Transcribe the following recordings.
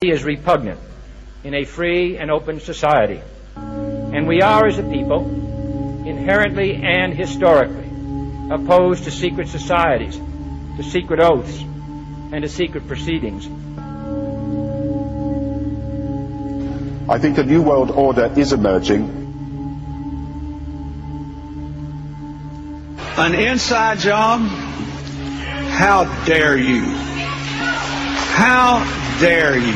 is repugnant in a free and open society. And we are, as a people, inherently and historically opposed to secret societies, to secret oaths, and to secret proceedings. I think a new world order is emerging. An inside job? How dare you? How dare you?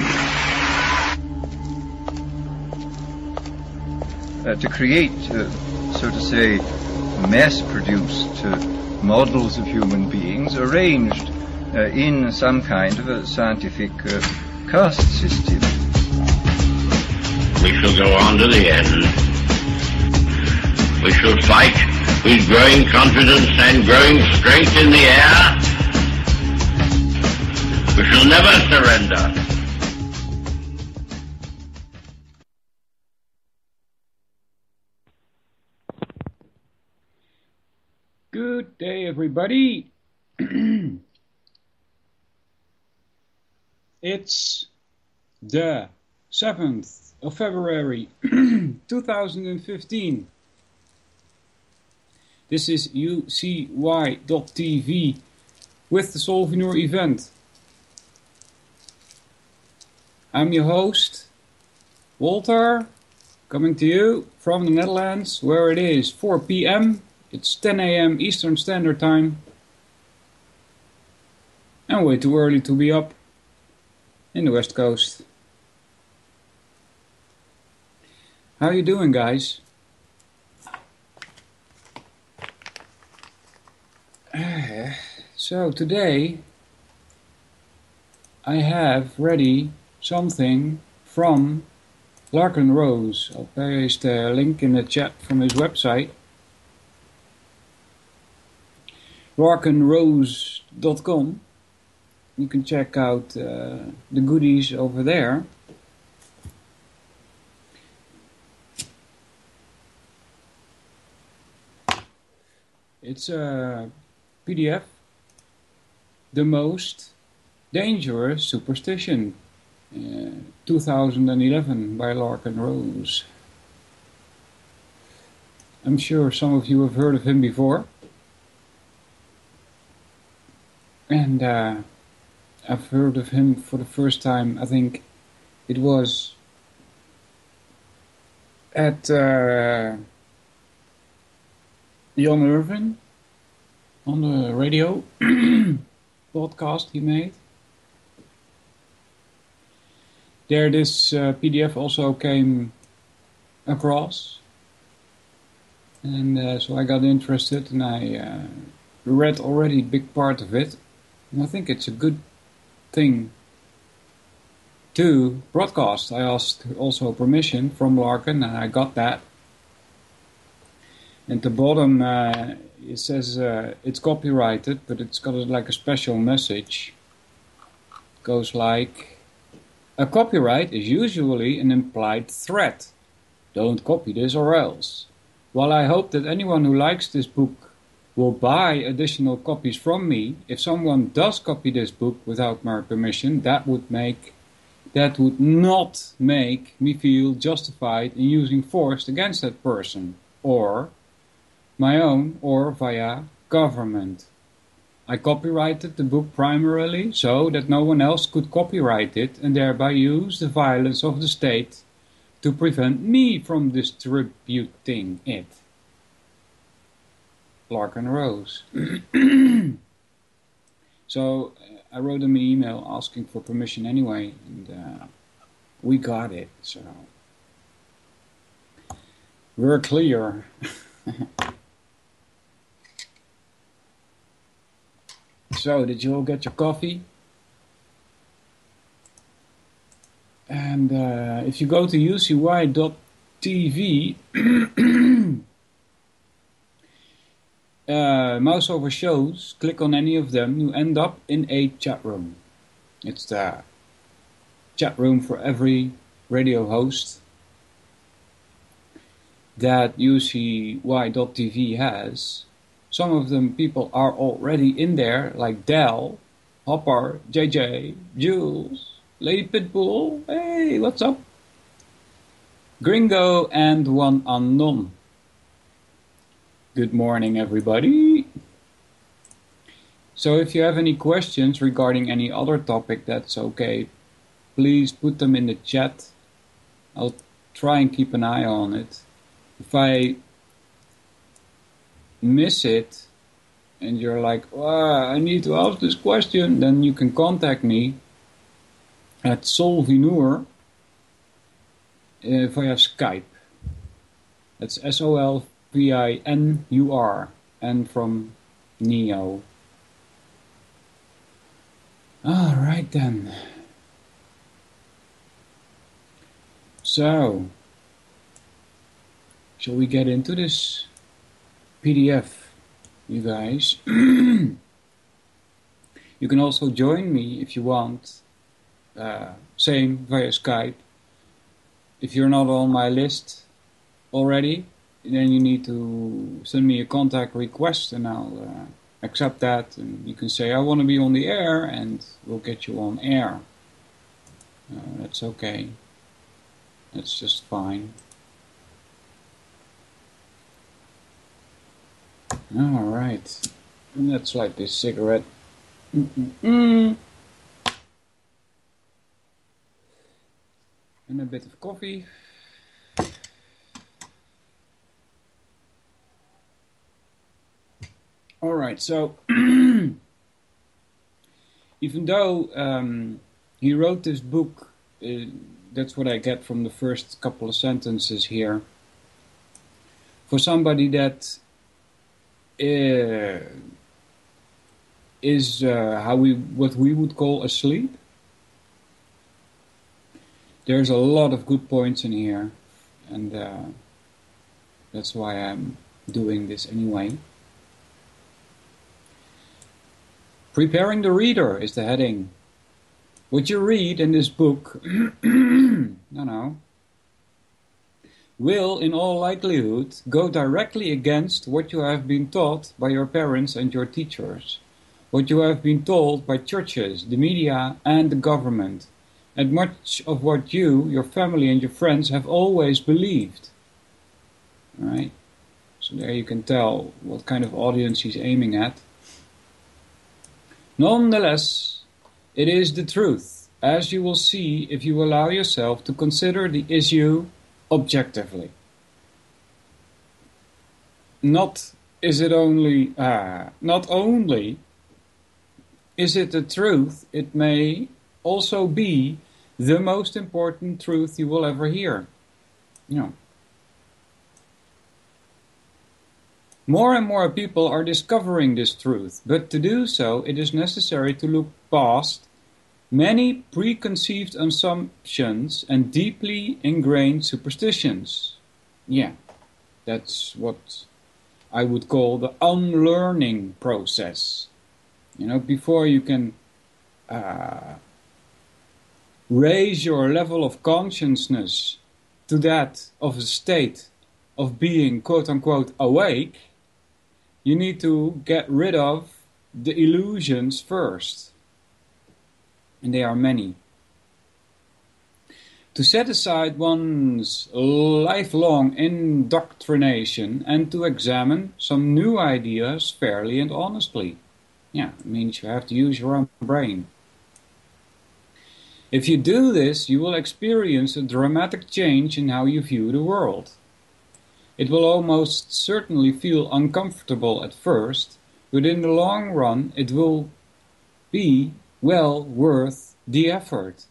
To create, so to say, mass-produced models of human beings arranged in some kind of a scientific caste system. We shall go on to the end. We shall fight with growing confidence and growing strength in the air. We shall never surrender. Good day, everybody. It's the 7th of February 2015. This is UCY.tv with the Solvinur Event. I'm your host, Walter, coming to you from the Netherlands, where it is 4 p.m. It's 10 a.m. Eastern Standard Time. And way too early to be up in the West Coast. How you doing, guys? So today I have ready something from Larkin Rose. I'll paste a link in the chat from his website, larkinrose.com. You can check out the goodies over there. It's a PDF, The Most Dangerous Superstition, 2011 by Larkin Rose. I'm sure some of you have heard of him before. And I've heard of him for the first time, I think it was at Jan Irvin on the radio podcast he made. There this PDF also came across, and so I got interested and I read already a big part of it, and I think it's a good thing to broadcast. I asked also permission from Larkin and I got that. At the bottom it says it's copyrighted, but it's got like a special message. It goes like, a copyright is usually an implied threat. Don't copy this or else. While I hope that anyone who likes this book will buy additional copies from me, if someone does copy this book without my permission, that would not make me feel justified in using force against that person, or my own, or via government. I copyrighted the book primarily so that no one else could copyright it and thereby use the violence of the state to prevent me from distributing it. Larkin Rose. So I wrote him an email asking for permission anyway, and we got it, so we're clear. So, did you all get your coffee? And if you go to ucy.tv, mouse over shows, click on any of them, you end up in a chat room. It's the chat room for every radio host that ucy.tv has. Some of them people are already in there, like Del, Hopper, JJ, Jules, Lady Pitbull, hey, what's up? Gringo and one unknown. Good morning, everybody. So if you have any questions regarding any other topic, that's okay. Please put them in the chat. I'll try and keep an eye on it. If I miss it and you're like, I need to ask this question, then you can contact me at Solvinur via Skype. That's SOLVINUR, and from Neo. Alright then. So, shall we get into this PDF, you guys? You can also join me if you want. Same via Skype. If you're not on my list already, then you need to send me a contact request and I'll accept that. And you can say, I want to be on the air, and we'll get you on air. That's okay. That's just fine. Alright. Let's light this cigarette. And a bit of coffee. Alright, so even though he wrote this book, that's what I get from the first couple of sentences here. For somebody that is what we would call asleep, there's a lot of good points in here, and that's why I'm doing this anyway. Preparing the reader is the heading. What you read in this book will, in all likelihood, go directly against what you have been taught by your parents and your teachers, what you have been told by churches, the media, and the government, and much of what you, your family, and your friends have always believed. Right? So there you can tell what kind of audience he's aiming at. Nonetheless, it is the truth, as you will see if you allow yourself to consider the issue objectively. Not only is it the truth, it may also be the most important truth you will ever hear. More and more people are discovering this truth, but to do so, it is necessary to look past many preconceived assumptions and deeply ingrained superstitions. Yeah, that's what I would call the unlearning process. Before you can raise your level of consciousness to that of a state of being quote-unquote awake, you need to get rid of the illusions first. And they are many. To set aside one's lifelong indoctrination and to examine some new ideas fairly and honestly. Yeah, it means you have to use your own brain. If you do this, you will experience a dramatic change in how you view the world. It will almost certainly feel uncomfortable at first, but in the long run it will be well worth the effort.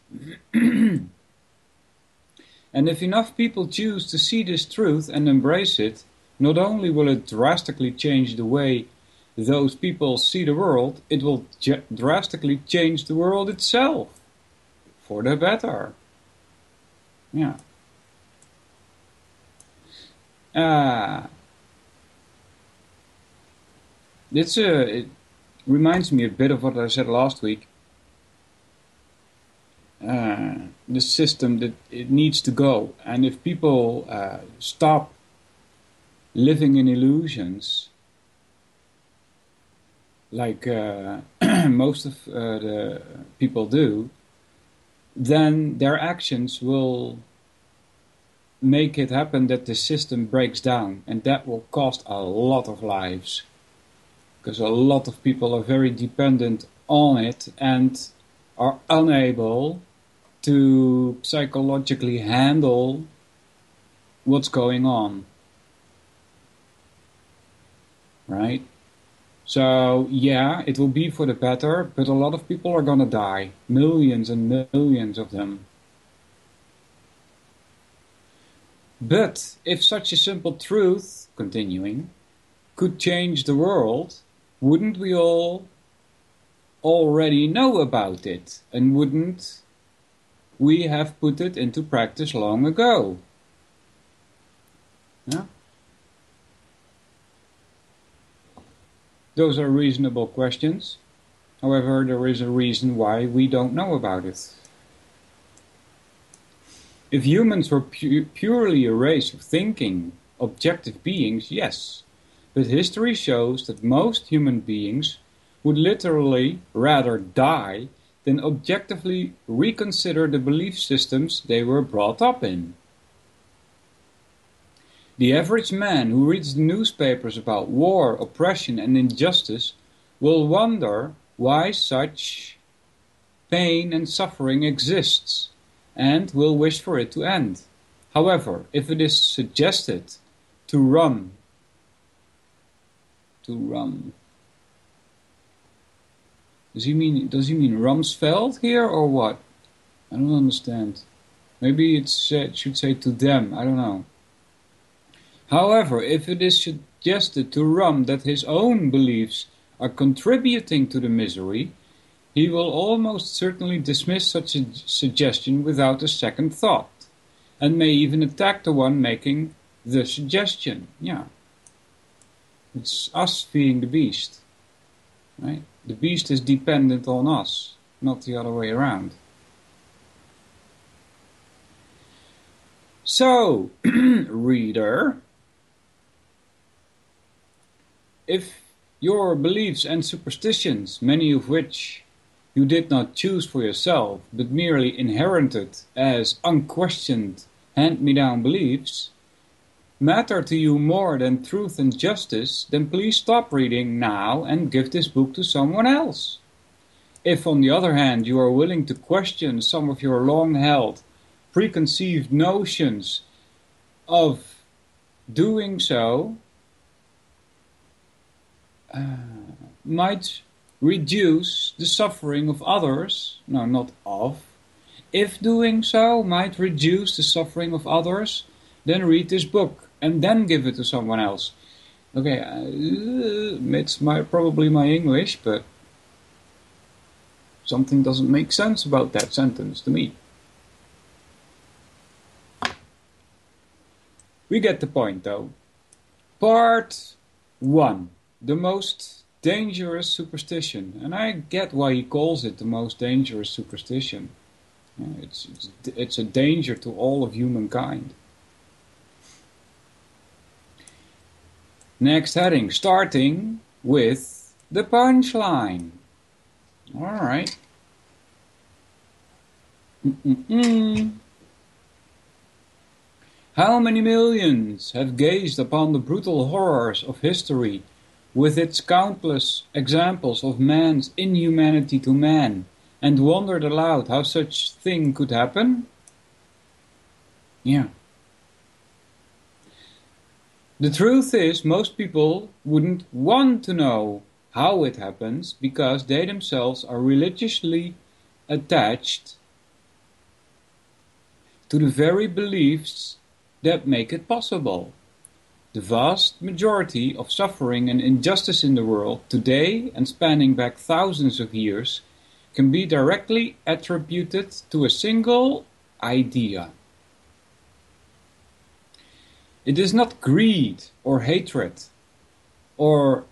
And if enough people choose to see this truth and embrace it, not only will it drastically change the way those people see the world, it will drastically change the world itself. For the better. Yeah. It reminds me a bit of what I said last week. The system that it needs to go, and if people stop living in illusions, like most of the people do, then their actions will make it happen that the system breaks down, and that will cost a lot of lives, because a lot of people are very dependent on it and are unable to psychologically handle what's going on. Right? So, yeah, it will be for the better, but a lot of people are gonna die. Millions and millions of them. But if such a simple truth, continuing, could change the world, wouldn't we all already know about it? And wouldn't we have put it into practice long ago? Yeah? Those are reasonable questions. However, there is a reason why we don't know about it. If humans were purely a race of thinking, objective beings, yes. But history shows that most human beings would literally rather die than objectively reconsider the belief systems they were brought up in. The average man who reads the newspapers about war, oppression and injustice will wonder why such pain and suffering exists, and will wish for it to end. However, if it is suggested to run, does he mean Rumsfeld here or what? I don't understand. Maybe it should say to them, I don't know. However, if it is suggested to Rum that his own beliefs are contributing to the misery, he will almost certainly dismiss such a suggestion without a second thought, and may even attack the one making the suggestion. Yeah. It's us feeding the beast. Right? The beast is dependent on us, not the other way around. So, reader, if your beliefs and superstitions, many of which you did not choose for yourself, but merely inherited as unquestioned hand-me-down beliefs, matter to you more than truth and justice, then please stop reading now and give this book to someone else. If, on the other hand, you are willing to question some of your long-held, preconceived notions of doing so, might reduce the suffering of others, no, not of, if doing so might reduce the suffering of others, then read this book and then give it to someone else. Okay, it's probably my English, but something doesn't make sense about that sentence to me. We get the point though. Part 1. The most dangerous superstition. And I get why he calls it the most dangerous superstition. It's a danger to all of humankind. Next heading, starting with the punchline. Alright. How many millions have gazed upon the brutal horrors of history with its countless examples of man's inhumanity to man, and wondered aloud how such thing could happen? Yeah. The truth is, most people wouldn't want to know how it happens, because they themselves are religiously attached to the very beliefs that make it possible. The vast majority of suffering and injustice in the world today, and spanning back thousands of years, can be directly attributed to a single idea. It is not greed or hatred or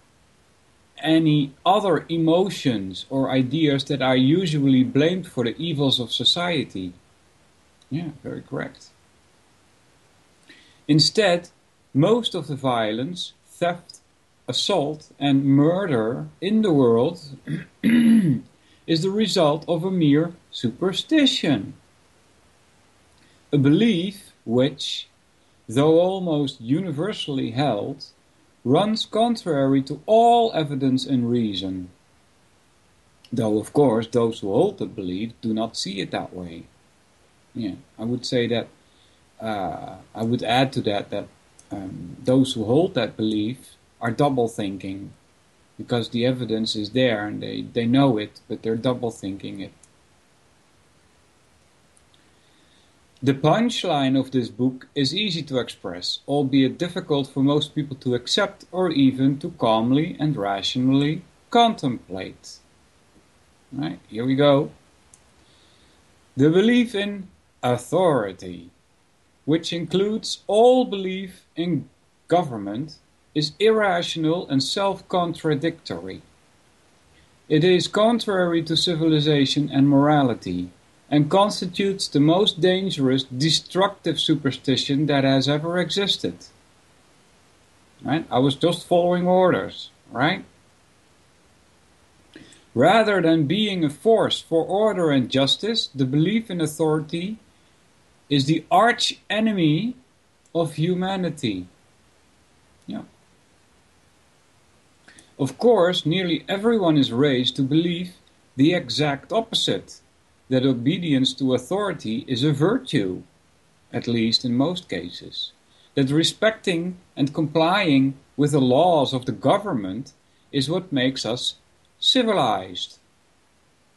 any other emotions or ideas that are usually blamed for the evils of society. Yeah, very correct. Instead, most of the violence, theft, assault and murder in the world is the result of a mere superstition. a belief which, though almost universally held, runs contrary to all evidence and reason. Though, of course, those who hold the belief do not see it that way. Yeah, I would say that, I would add to that those who hold that belief are double thinking, because the evidence is there and they know it, but they're double thinking it. The punchline of this book is easy to express, albeit difficult for most people to accept or even to calmly and rationally contemplate. Right, here we go. The belief in authority, which includes all belief in government, is irrational and self-contradictory. It is contrary to civilization and morality, and constitutes the most dangerous, destructive superstition that has ever existed. Right? I was just following orders, right? Rather than being a force for order and justice, the belief in authority is the arch enemy of humanity. Yeah. Of course, nearly everyone is raised to believe the exact opposite, that obedience to authority is a virtue, at least in most cases, that respecting and complying with the laws of the government is what makes us civilized,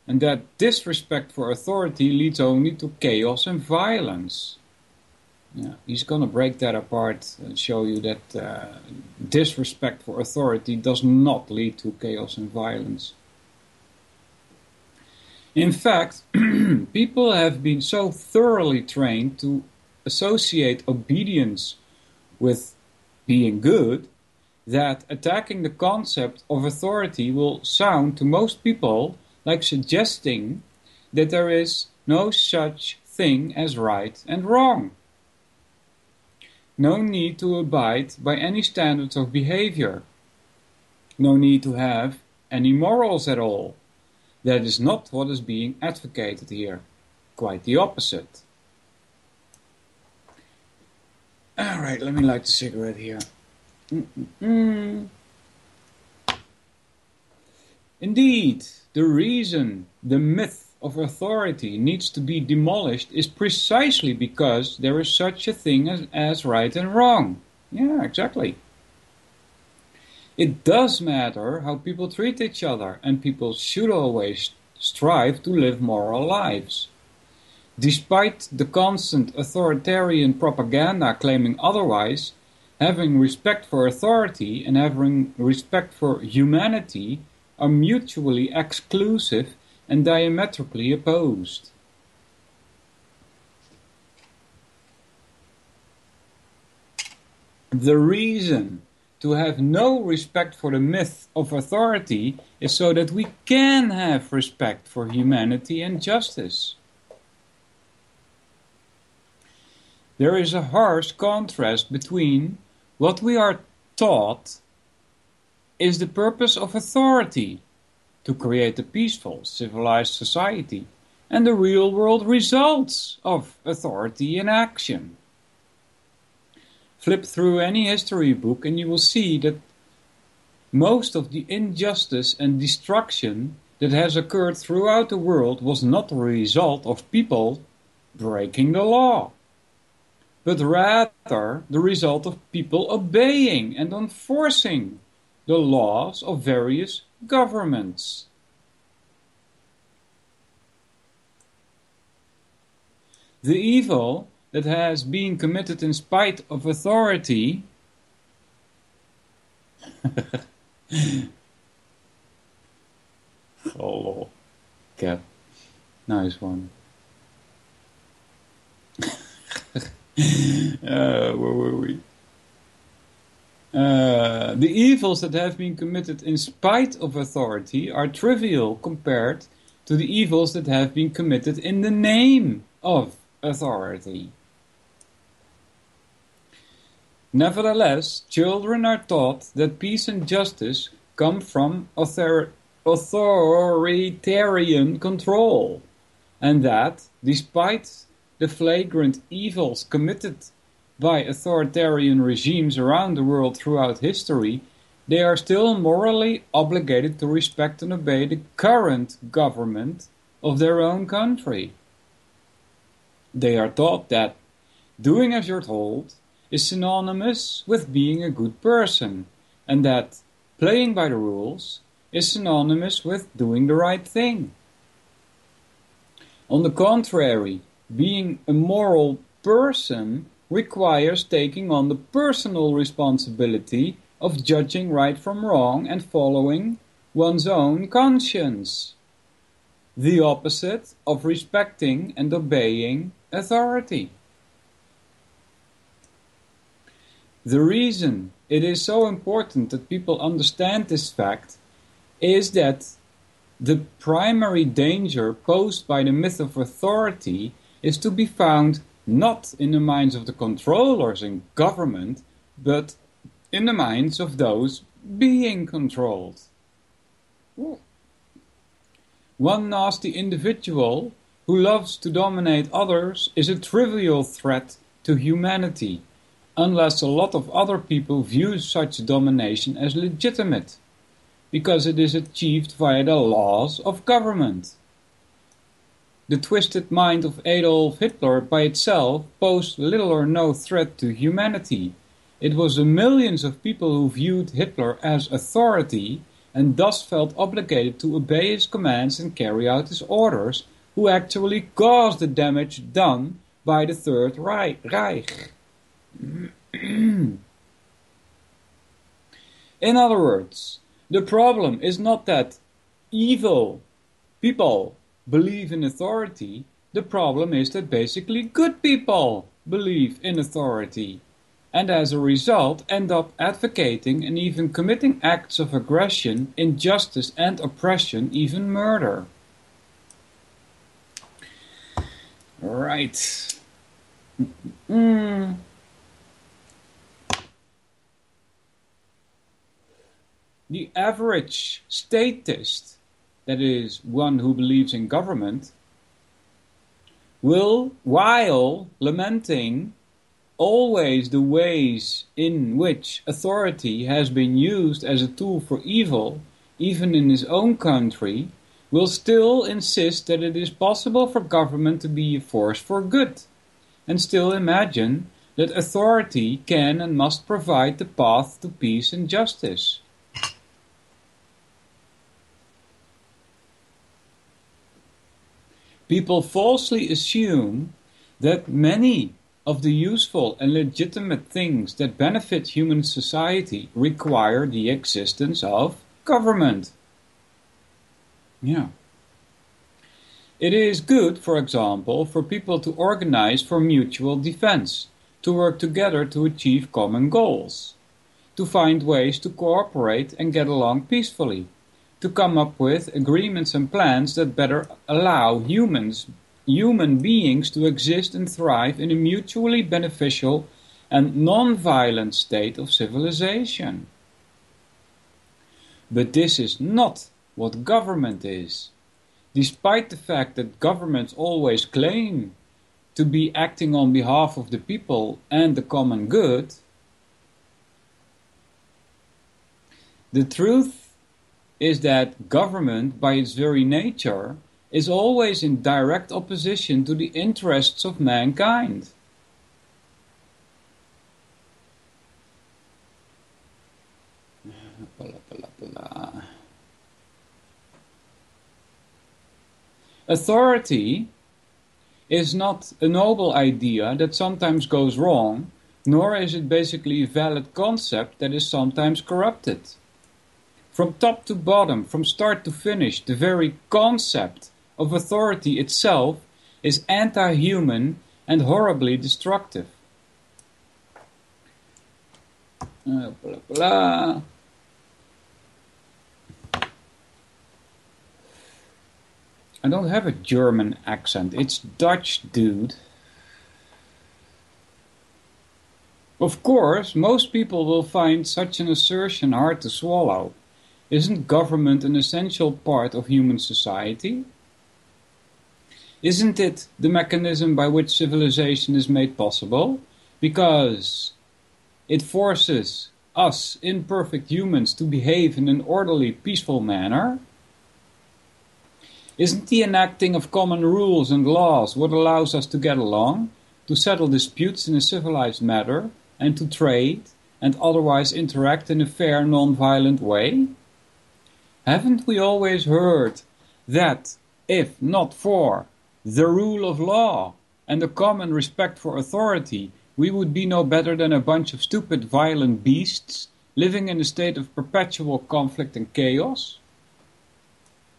and that disrespect for authority leads only to chaos and violence. Yeah, he's going to break that apart and show you that disrespect for authority does not lead to chaos and violence. In fact, people have been so thoroughly trained to associate obedience with being good that attacking the concept of authority will sound to most people like suggesting that there is no such thing as right and wrong. No need to abide by any standards of behavior. No need to have any morals at all. That is not what is being advocated here. Quite the opposite. Alright, let me light the cigarette here. Indeed, the reason the myth of authority needs to be demolished is precisely because there is such a thing as right and wrong. Yeah, exactly. It does matter how people treat each other, and people should always strive to live moral lives. Despite the constant authoritarian propaganda claiming otherwise, having respect for authority and having respect for humanity are mutually exclusive and diametrically opposed. The reason to have no respect for the myth of authority is so that we can have respect for humanity and justice. There is a harsh contrast between what we are taught is the purpose of authority, to create a peaceful, civilized society, and the real-world results of authority in action. Flip through any history book and you will see that most of the injustice and destruction that has occurred throughout the world was not the result of people breaking the law, but rather the result of people obeying and enforcing the laws of various governments. The evil that has been committed in spite of authority oh, cat. Nice one. Where were we? The evils that have been committed in spite of authority are trivial compared to the evils that have been committed in the name of authority. Nevertheless, children are taught that peace and justice come from authoritarian control, and that, despite the flagrant evils committed by authoritarian regimes around the world throughout history, they are still morally obligated to respect and obey the current government of their own country. They are taught that doing as you're told is synonymous with being a good person, and that playing by the rules is synonymous with doing the right thing. On the contrary, being a moral person requires taking on the personal responsibility of judging right from wrong and following one's own conscience. The opposite of respecting and obeying authority. The reason it is so important that people understand this fact is that the primary danger posed by the myth of authority is to be found not in the minds of the controllers in government, but in the minds of those being controlled. One nasty individual who loves to dominate others is a trivial threat to humanity, unless a lot of other people view such domination as legitimate, because it is achieved via the laws of government. The twisted mind of Adolf Hitler by itself posed little or no threat to humanity. It was the millions of people who viewed Hitler as authority and thus felt obligated to obey his commands and carry out his orders, who actually caused the damage done by the Third Reich. In other words, the problem is not that evil people believe in authority, the problem is that basically good people believe in authority, and as a result end up advocating and even committing acts of aggression, injustice and oppression, even murder. Right. The average statist, that is, one who believes in government, will, while lamenting always the ways in which authority has been used as a tool for evil, even in his own country, will still insist that it is possible for government to be a force for good, and still imagine that authority can and must provide the path to peace and justice. People falsely assume that many of the useful and legitimate things that benefit human society require the existence of government. Yeah. It is good, for example, for people to organize for mutual defense, to work together to achieve common goals, to find ways to cooperate and get along peacefully, to come up with agreements and plans that better allow human beings to exist and thrive in a mutually beneficial and non-violent state of civilization. But this is not what government is. Despite the fact that governments always claim to be acting on behalf of the people and the common good, the truth is that government, by its very nature, is always in direct opposition to the interests of mankind. Authority is not a noble idea that sometimes goes wrong, nor is it basically a valid concept that is sometimes corrupted. From top to bottom, from start to finish, the very concept of authority itself is anti-human and horribly destructive. Blah, blah. I don't have a German accent, it's Dutch, dude. Of course, most people will find such an assertion hard to swallow. Isn't government an essential part of human society? Isn't it the mechanism by which civilization is made possible? Because it forces us imperfect humans to behave in an orderly, peaceful manner? Isn't the enacting of common rules and laws what allows us to get along, to settle disputes in a civilized manner, and to trade, and otherwise interact in a fair, non-violent way? Haven't we always heard that, if not for the rule of law and the common respect for authority, we would be no better than a bunch of stupid, violent beasts, living in a state of perpetual conflict and chaos?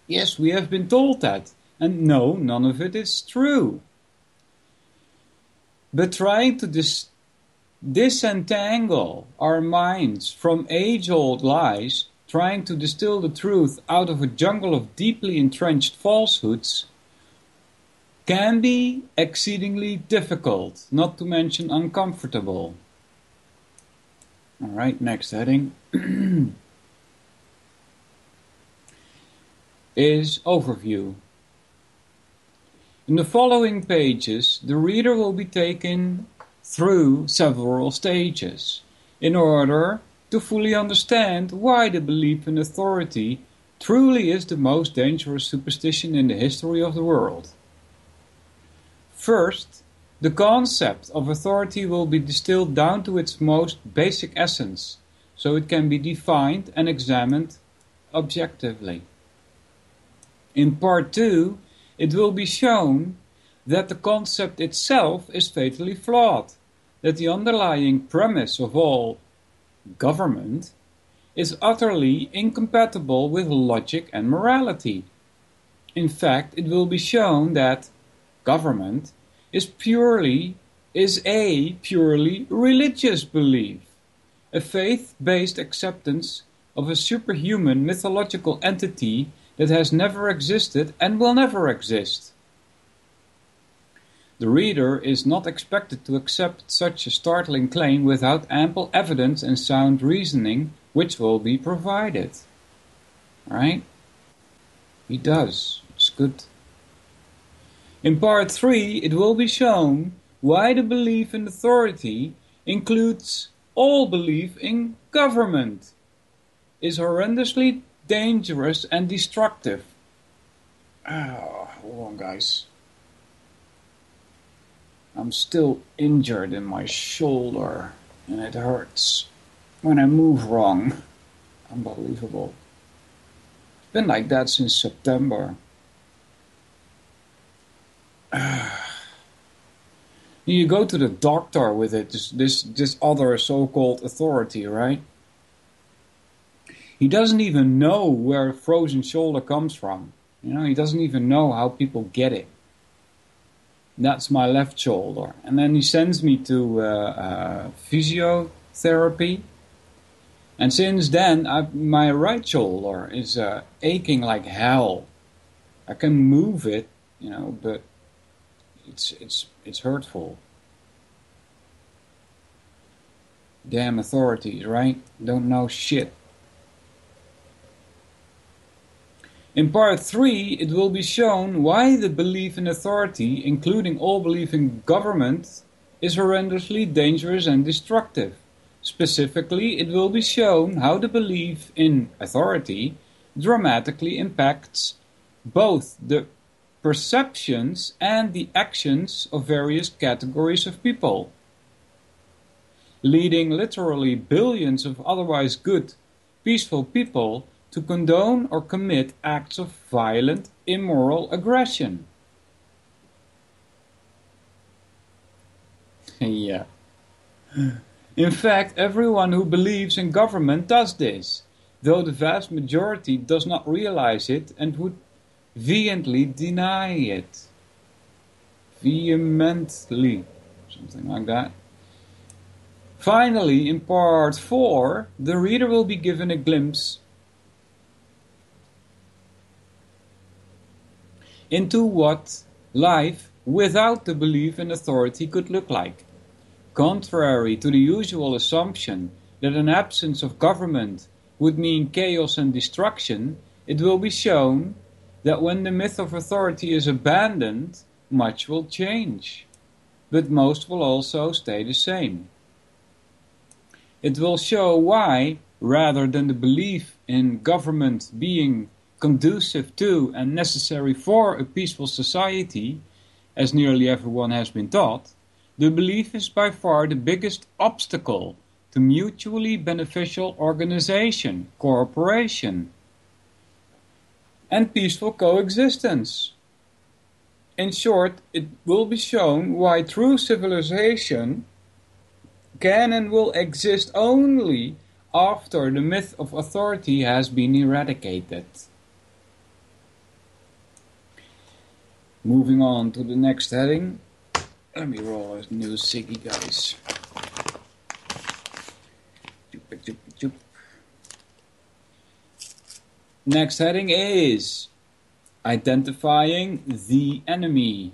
Yes, we have been told that, and no, none of it is true. But trying to disentangle our minds from age-old lies, trying to distill the truth out of a jungle of deeply entrenched falsehoods, can be exceedingly difficult, not to mention uncomfortable. Alright, next heading is Overview. In the following pages, the reader will be taken through several stages in order to fully understand why the belief in authority truly is the most dangerous superstition in the history of the world. First, the concept of authority will be distilled down to its most basic essence, so it can be defined and examined objectively. In part 2, it will be shown that the concept itself is fatally flawed, that the underlying premise of all government is utterly incompatible with logic and morality. In fact, it will be shown that government is a purely religious belief, a faith-based acceptance of a superhuman mythological entity that has never existed and will never exist. The reader is not expected to accept such a startling claim without ample evidence and sound reasoning, which will be provided. Right? He does. It's good. In part 3, it will be shown why the belief in authority includes all belief in government, is horrendously dangerous and destructive. Hold on, guys. I'm still injured in my shoulder, and it hurts when I move wrong. Unbelievable. It's been like that since September. You go to the doctor with it, this other so-called authority, right? He doesn't even know where a frozen shoulder comes from. You know, he doesn't even know how people get it. That's my left shoulder. And then he sends me to physiotherapy. And since then, my right shoulder is aching like hell. I can move it, you know, but it's hurtful. Damn authorities, right? Don't know shit. In part 3, it will be shown why the belief in authority, including all belief in government, is horrendously dangerous and destructive. Specifically, it will be shown how the belief in authority dramatically impacts both the perceptions and the actions of various categories of people, leading literally billions of otherwise good, peaceful people to condone or commit acts of violent, immoral aggression. Yeah. In fact, everyone who believes in government does this, though the vast majority does not realize it and would vehemently deny it. Vehemently. Something like that. Finally, in part 4, the reader will be given a glimpse into what life without the belief in authority could look like. Contrary to the usual assumption that an absence of government would mean chaos and destruction, it will be shown that when the myth of authority is abandoned, much will change, but most will also stay the same. It will show why, rather than the belief in government being conducive to and necessary for a peaceful society, as nearly everyone has been taught, the belief is by far the biggest obstacle to mutually beneficial organization, cooperation, and peaceful coexistence. In short, it will be shown why true civilization can and will exist only after the myth of authority has been eradicated. Moving on to the next heading. Let me roll a new ciggy, guys. Next heading is identifying the enemy.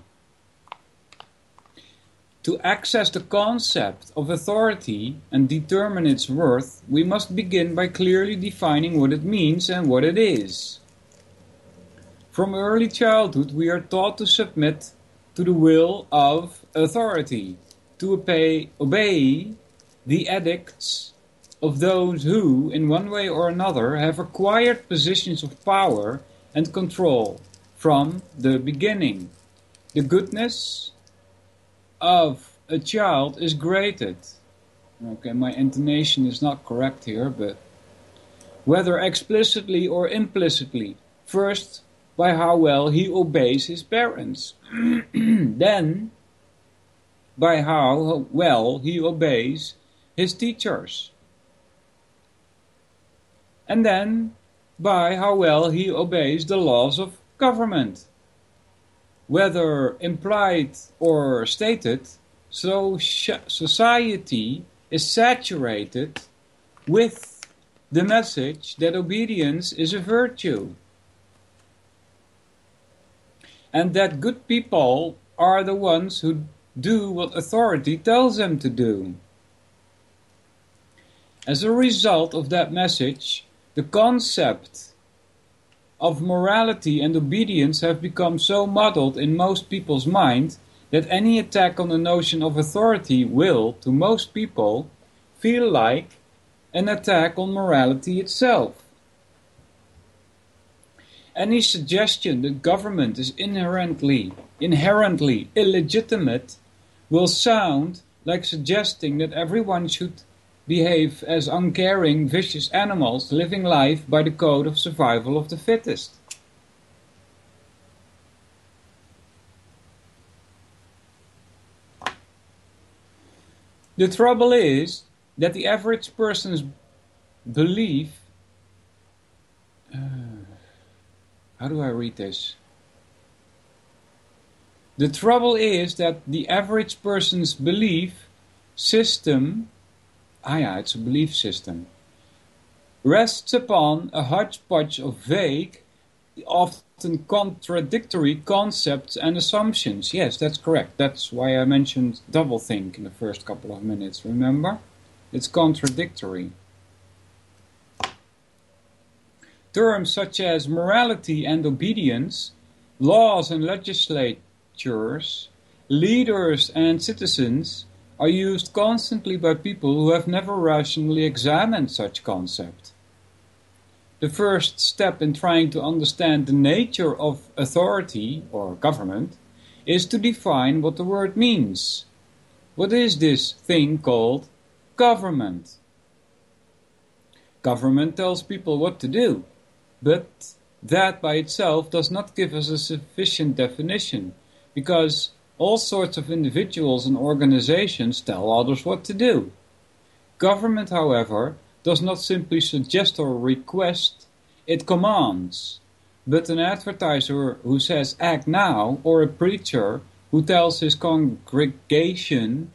To access the concept of authority and determine its worth, we must begin by clearly defining what it means and what it is. From early childhood, we are taught to submit to the will of authority, to obey the edicts of those who, in one way or another, have acquired positions of power and control from the beginning. The goodness of a child is graded. Okay, my intonation is not correct here, but whether explicitly or implicitly, first by how well he obeys his parents, then by how well he obeys his teachers, and then by how well he obeys the laws of government. Whether implied or stated, so society is saturated with the message that obedience is a virtue, and that good people are the ones who do what authority tells them to do. As a result of that message, the concept of morality and obedience have become so muddled in most people's mind that any attack on the notion of authority will, to most people, feel like an attack on morality itself. Any suggestion that government is inherently illegitimate will sound like suggesting that everyone should behave as uncaring, vicious animals living life by the code of survival of the fittest. The trouble is that the average person's belief... how do I read this? The trouble is that the average person's belief system... it's a belief system, rests upon a hodgepodge of vague, often contradictory concepts and assumptions. Yes, that's correct. That's why I mentioned doublethink in the first couple of minutes, remember? It's contradictory. Terms such as morality and obedience, laws and legislatures, leaders and citizens are used constantly by people who have never rationally examined such concept. The first step in trying to understand the nature of authority or government is to define what the word means. What is this thing called government? Government tells people what to do, but that by itself does not give us a sufficient definition, because all sorts of individuals and organizations tell others what to do. Government, however, does not simply suggest or request, it commands. But an advertiser who says act now, or a preacher who tells his congregation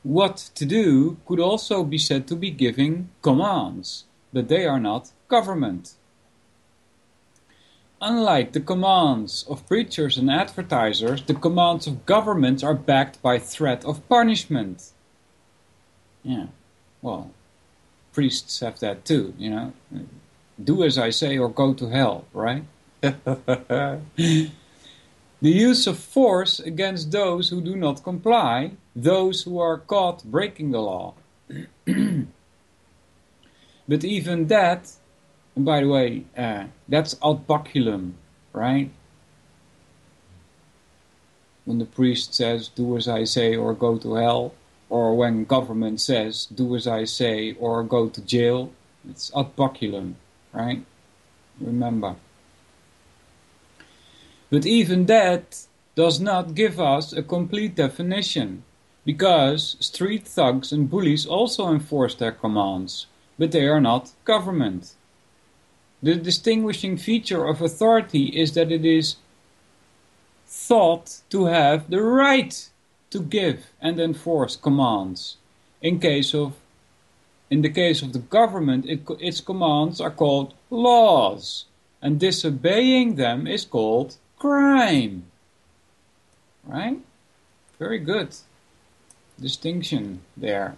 what to do, could also be said to be giving commands, but they are not government. Unlike the commands of preachers and advertisers, the commands of governments are backed by threat of punishment. Yeah, well, priests have that too, you know. Do as I say or go to hell, right? The use of force against those who do not comply, those who are caught breaking the law. But even that, and by the way, that's ad baculum, right? When the priest says, do as I say or go to hell, or when government says, do as I say or go to jail, it's ad baculum, right? Remember. But even that does not give us a complete definition, because street thugs and bullies also enforce their commands, but they are not government. The distinguishing feature of authority is that it is thought to have the right to give and enforce commands. In the case of the government, its commands are called laws, and disobeying them is called crime. Right? Very good distinction there.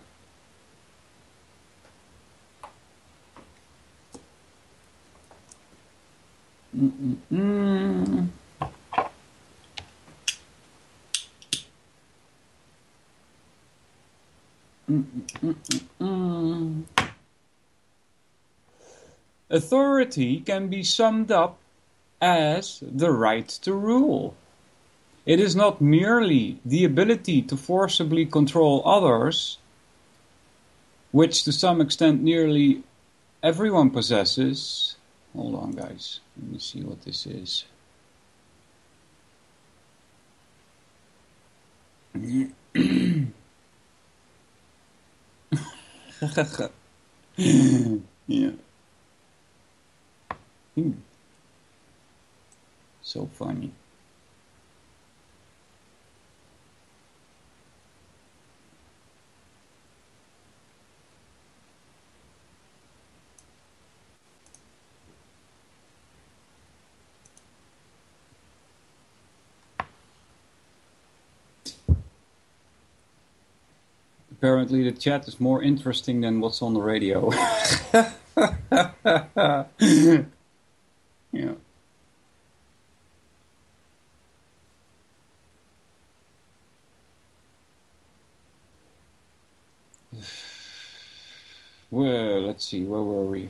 Authority can be summed up as the right to rule. It is not merely the ability to forcibly control others, which to some extent nearly everyone possesses. Hold on, guys. Let me see what this is. Yeah. So funny. Apparently the chat is more interesting than what's on the radio. Yeah. Well, let's see, where were we?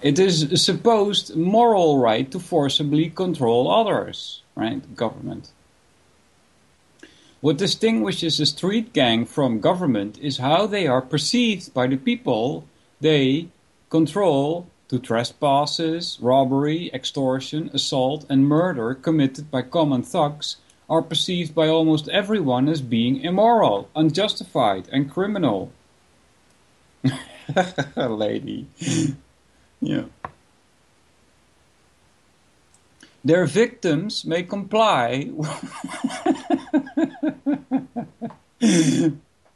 It is a supposed moral right to forcibly control others, right? Government. What distinguishes a street gang from government is how they are perceived by the people they control to trespasses, robbery, extortion, assault, and murder committed by common thugs are perceived by almost everyone as being immoral, unjustified, and criminal. Lady. Yeah. Their victims may comply.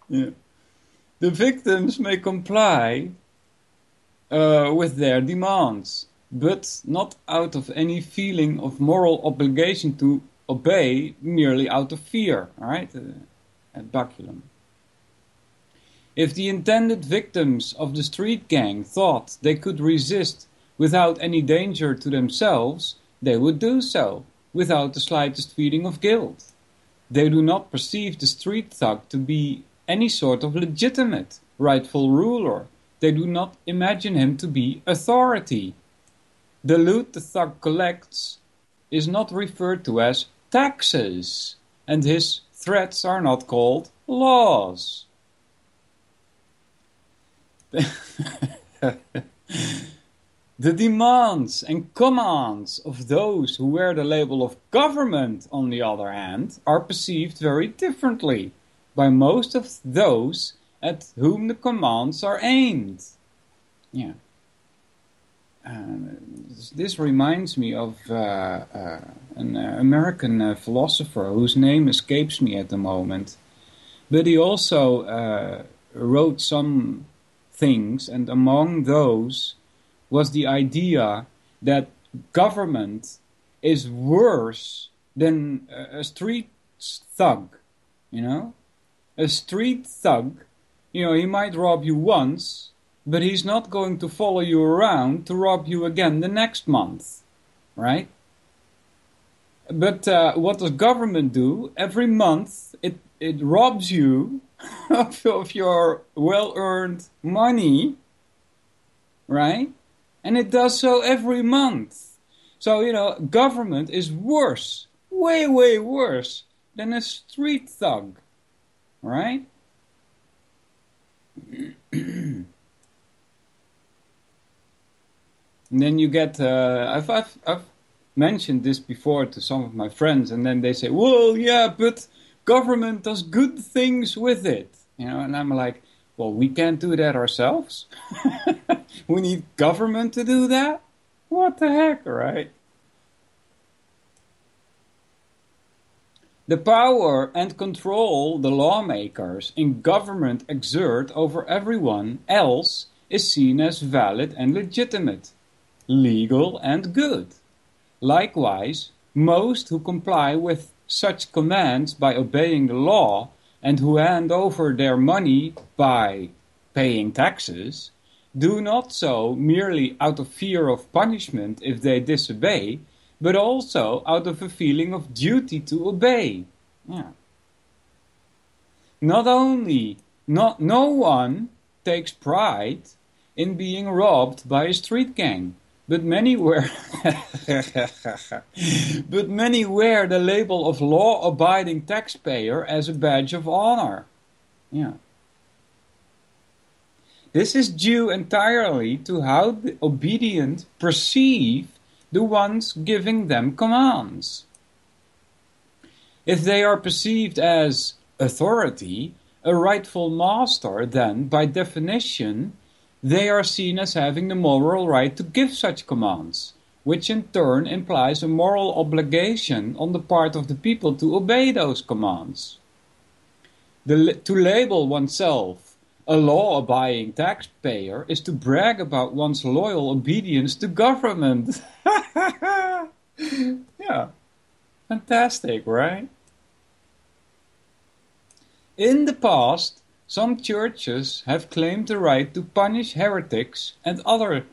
Yeah. The victims may comply with their demands, but not out of any feeling of moral obligation to obey, merely out of fear. All right, at baculum. If the intended victims of the street gang thought they could resist without any danger to themselves, they would do so, without the slightest feeling of guilt. They do not perceive the street thug to be any sort of legitimate, rightful ruler. They do not imagine him to be authority. The loot the thug collects is not referred to as taxes, and his threats are not called laws. The demands and commands of those who wear the label of government, on the other hand, are perceived very differently by most of those at whom the commands are aimed. Yeah. This reminds me of an American philosopher whose name escapes me at the moment. But he also wrote some things, and among those was the idea that government is worse than a street thug, you know? A street thug, you know, he might rob you once, but he's not going to follow you around to rob you again the next month, right? But what does government do? Every month it robs you of your well-earned money, right? And it does so every month. So, you know, government is worse, way, way worse than a street thug, right? And then you get, I've mentioned this before to some of my friends, and then they say, well, yeah, but government does good things with it. You know, and I'm like, well, we can't do that ourselves. We need government to do that? What the heck, right? The power and control the lawmakers in government exert over everyone else is seen as valid and legitimate, legal and good. Likewise, most who comply with such commands by obeying the law and who hand over their money by paying taxes do not so merely out of fear of punishment if they disobey, but also out of a feeling of duty to obey. Yeah. No one takes pride in being robbed by a street gang, but many wear the label of law-abiding taxpayer as a badge of honor. Yeah. This is due entirely to how the obedient perceive the ones giving them commands. If they are perceived as authority, a rightful master, then, by definition, they are seen as having the moral right to give such commands, which in turn implies a moral obligation on the part of the people to obey those commands. To label oneself a law-abiding taxpayer is to brag about one's loyal obedience to government. Yeah, fantastic, right? In the past, some churches have claimed the right to punish heretics and other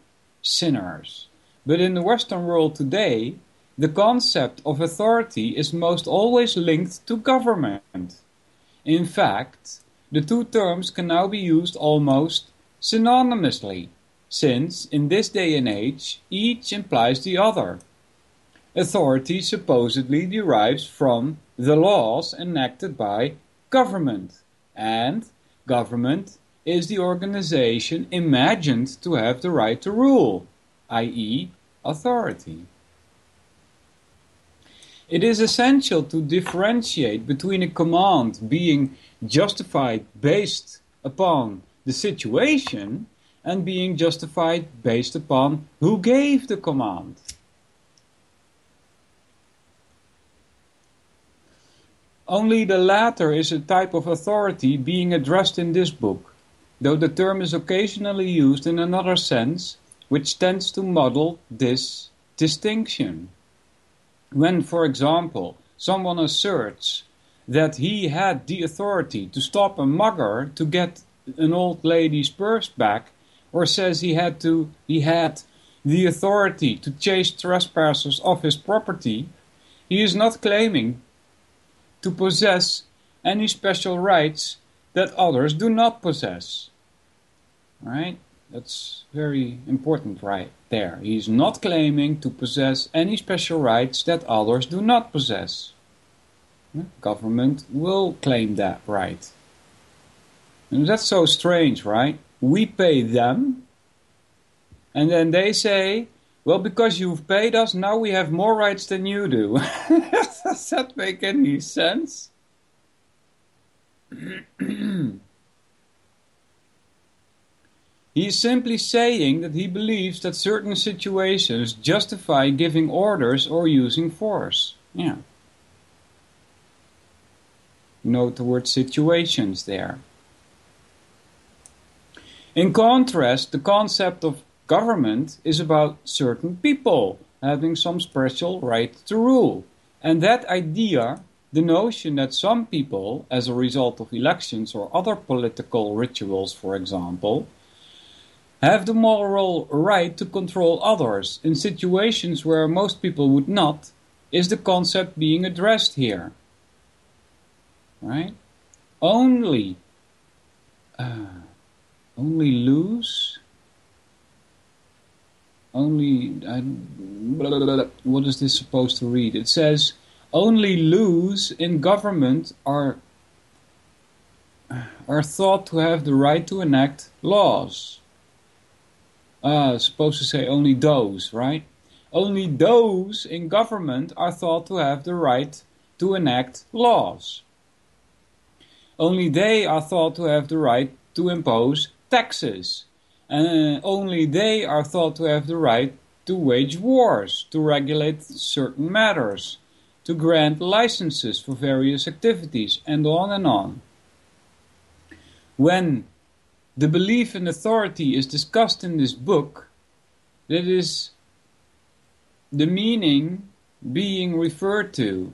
sinners. But in the Western world today, the concept of authority is most always linked to government. In fact, the two terms can now be used almost synonymously, since in this day and age each implies the other. Authority supposedly derives from the laws enacted by government, and government is the organization imagined to have the right to rule, i.e., authority. It is essential to differentiate between a command being justified based upon the situation and being justified based upon who gave the command. Only the latter is a type of authority being addressed in this book, though the term is occasionally used in another sense, which tends to model this distinction. When, for example, someone asserts that he had the authority to stop a mugger to get an old lady's purse back, or says he had the authority to chase trespassers off his property, he is not claiming to possess any special rights that others do not possess. Right? That's very important right there. He's not claiming to possess any special rights that others do not possess. Government will claim that right. And that's so strange, right? We pay them, and then they say, well, because you've paid us, now we have more rights than you do. Does that make any sense? He is simply saying that he believes that certain situations justify giving orders or using force. Yeah. Note the word situations there. In contrast, the concept of government is about certain people having some special right to rule. And that idea, the notion that some people, as a result of elections or other political rituals, for example, have the moral right to control others in situations where most people would not, is the concept being addressed here. Right? Only lose. What is this supposed to read? It says, only lose in government are thought to have the right to enact laws. Supposed to say only those, right? Only those in government are thought to have the right to enact laws. Only they are thought to have the right to impose taxes. And only they are thought to have the right to wage wars, to regulate certain matters, to grant licenses for various activities, and on and on. When the belief in authority is discussed in this book, that is the meaning being referred to.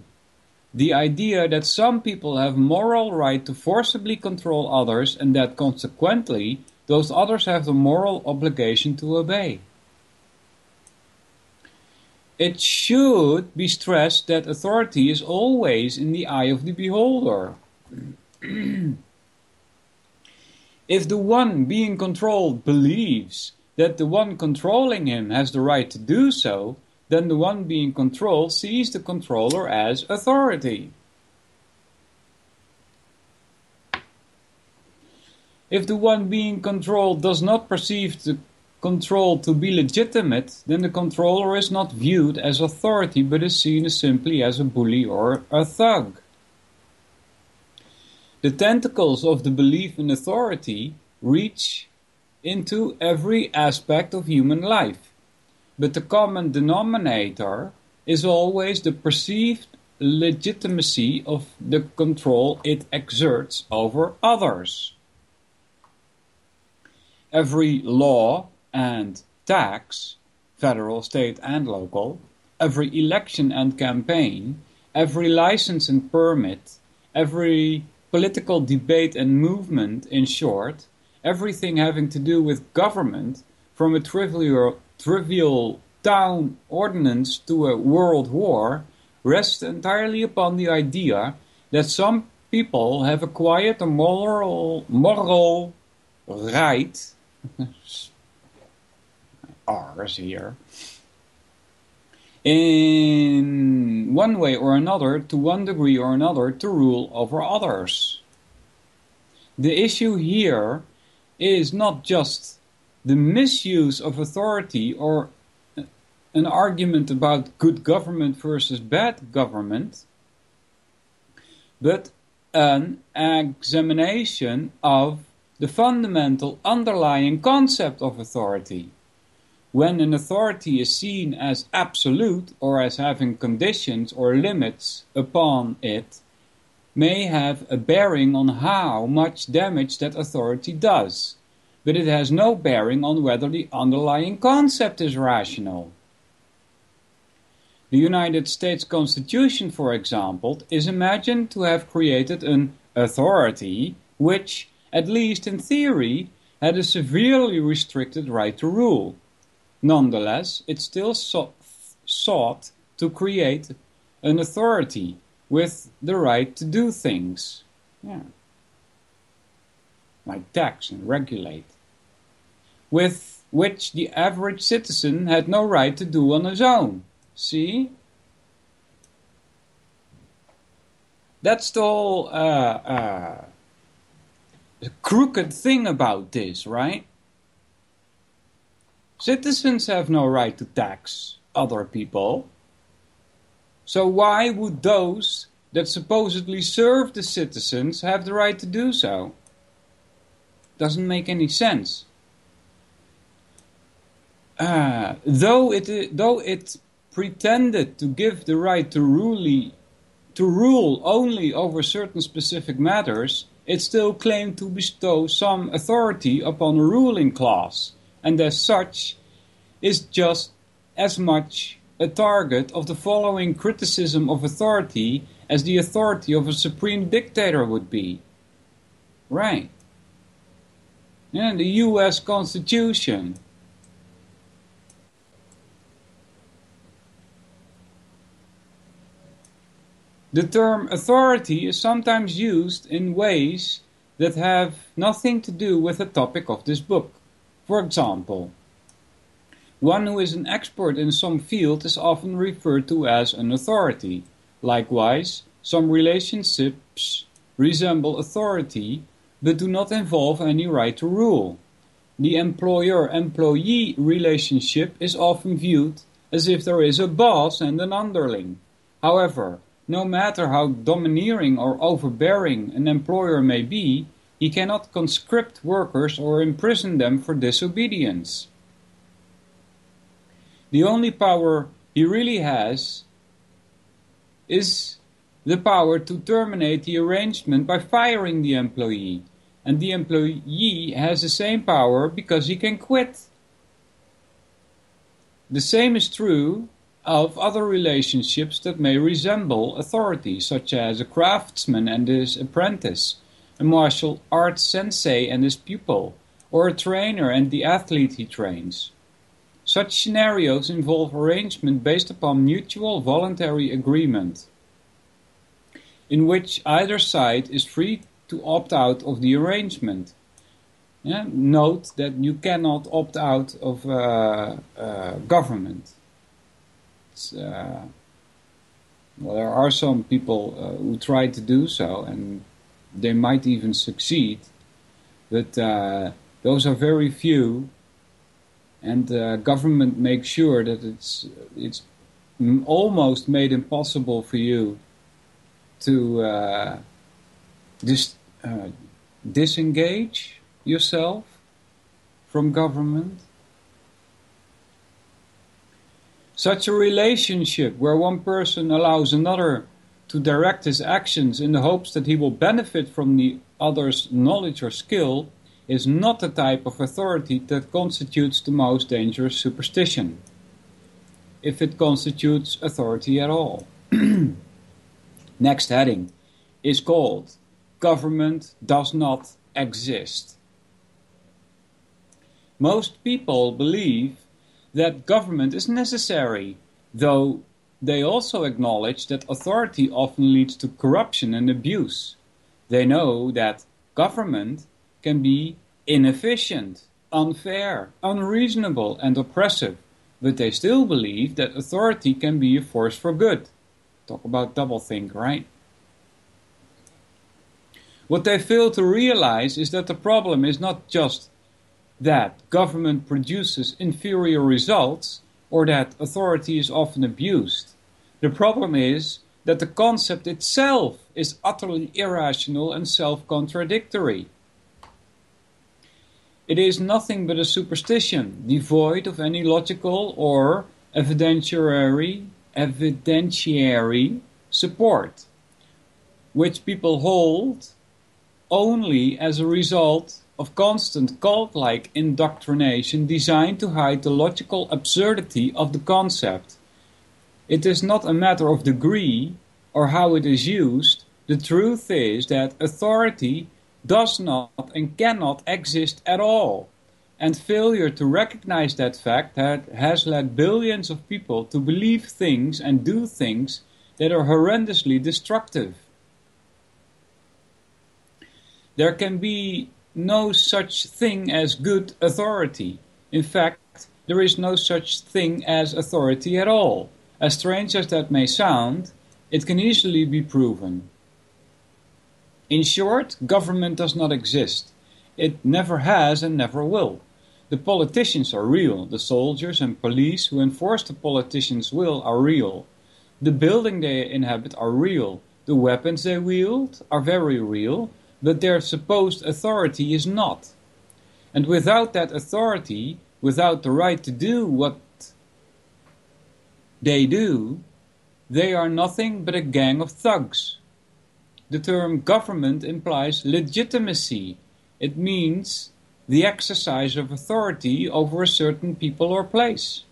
The idea that some people have moral right to forcibly control others and that consequently those others have the moral obligation to obey. It should be stressed that authority is always in the eye of the beholder. If the one being controlled believes that the one controlling him has the right to do so, then the one being controlled sees the controller as authority. If the one being controlled does not perceive the control to be legitimate, then the controller is not viewed as authority but is seen as simply as a bully or a thug. The tentacles of the belief in authority reach into every aspect of human life, but the common denominator is always the perceived legitimacy of the control it exerts over others. Every law and tax, federal, state and local, every election and campaign, every license and permit, every political debate and movement, in short, everything having to do with government, from a trivial town ordinance to a world war, rests entirely upon the idea that some people have acquired a moral right, R's here, in one way or another, to one degree or another, to rule over others. The issue here is not just the misuse of authority or an argument about good government versus bad government, but an examination of the fundamental underlying concept of authority. When an authority is seen as absolute or as having conditions or limits upon it, may have a bearing on how much damage that authority does, but it has no bearing on whether the underlying concept is rational. The United States Constitution, for example, is imagined to have created an authority which, at least in theory, had a severely restricted right to rule. Nonetheless, it still sought to create an authority with the right to do things. Like tax and regulate. With which the average citizen had no right to do on his own. See? That's the whole crooked thing about this, right? Citizens have no right to tax other people. So why would those that supposedly serve the citizens have the right to do so? Doesn't make any sense. Though it pretended to give the right to rule only over certain specific matters, it still claimed to bestow some authority upon a ruling class, and as such is just as much a target of the following criticism of authority as the authority of a supreme dictator would be. Right. Yeah, the US Constitution. The term authority is sometimes used in ways that have nothing to do with the topic of this book. For example, one who is an expert in some field is often referred to as an authority. Likewise, some relationships resemble authority but do not involve any right to rule. The employer-employee relationship is often viewed as if there is a boss and an underling. However, no matter how domineering or overbearing an employer may be, he cannot conscript workers or imprison them for disobedience. The only power he really has is the power to terminate the arrangement by firing the employee, and the employee has the same power because he can quit. The same is true of other relationships that may resemble authority, such as a craftsman and his apprentice, a martial arts sensei and his pupil, or a trainer and the athlete he trains. Such scenarios involve arrangement based upon mutual voluntary agreement, in which either side is free to opt out of the arrangement. Yeah? Note that you cannot opt out of government. Well, there are some people who try to do so, and they might even succeed, but those are very few, and government makes sure that it's almost made impossible for you to disengage yourself from government. Such a relationship where one person allows another to direct his actions in the hopes that he will benefit from the other's knowledge or skill is not the type of authority that constitutes the most dangerous superstition, if it constitutes authority at all. Next heading is called Government Does Not Exist. Most people believe that government is necessary, though they also acknowledge that authority often leads to corruption and abuse. They know that government can be inefficient, unfair, unreasonable, and oppressive, but they still believe that authority can be a force for good. Talk about doublethink, right? What they fail to realize is that the problem is not just that government produces inferior results or that authority is often abused. The problem is that the concept itself is utterly irrational and self-contradictory. It is nothing but a superstition, devoid of any logical or evidentiary support, which people hold only as a result of constant cult-like indoctrination designed to hide the logical absurdity of the concept. It is not a matter of degree or how it is used. The truth is that authority does not and cannot exist at all, and failure to recognize that fact has led billions of people to believe things and do things that are horrendously destructive. There can be no such thing as good authority. In fact, there is no such thing as authority at all. As strange as that may sound, it can easily be proven. In short, government does not exist. It never has and never will. The politicians are real. The soldiers and police who enforce the politicians' will are real. The building they inhabit are real. The weapons they wield are very real, but their supposed authority is not. And without that authority, without the right to do what they do, they are nothing but a gang of thugs. The term government implies legitimacy. It means the exercise of authority over a certain people or place.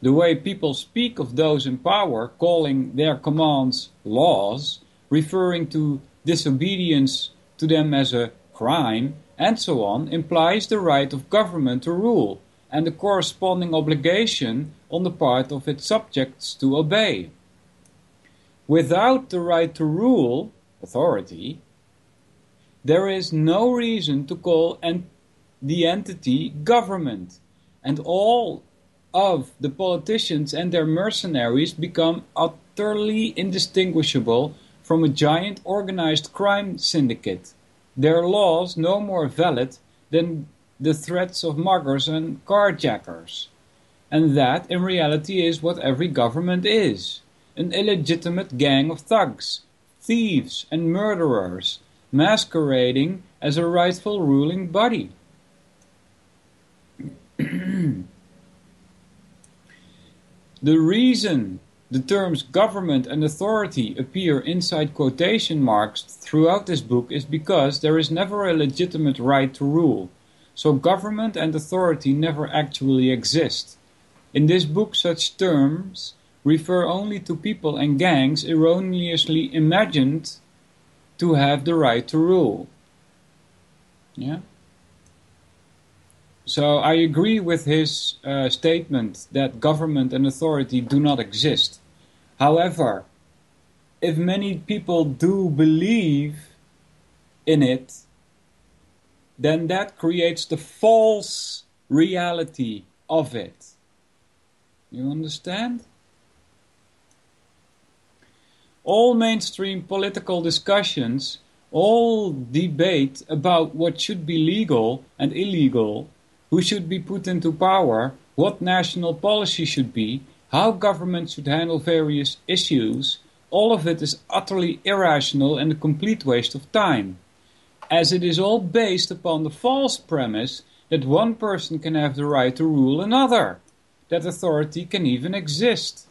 The way people speak of those in power, calling their commands laws, referring to disobedience to them as a crime, and so on, implies the right of government to rule, and the corresponding obligation on the part of its subjects to obey. Without the right to rule, authority, there is no reason to call the entity government, and all of the politicians and their mercenaries become utterly indistinguishable from a giant organized crime syndicate, their laws no more valid than the threats of muggers and carjackers. And that, in reality, is what every government is: an illegitimate gang of thugs, thieves and murderers, masquerading as a rightful ruling body. The reason the terms government and authority appear inside quotation marks throughout this book is because there is never a legitimate right to rule, so government and authority never actually exist. In this book, such terms refer only to people and gangs erroneously imagined to have the right to rule. Yeah? So I agree with his statement that government and authority do not exist. However, if many people do believe in it, then that creates the false reality of it. You understand? All mainstream political discussions, all debate about what should be legal and illegal, who should be put into power, what national policy should be, how government should handle various issues, all of it is utterly irrational and a complete waste of time, as it is all based upon the false premise that one person can have the right to rule another, that authority can even exist.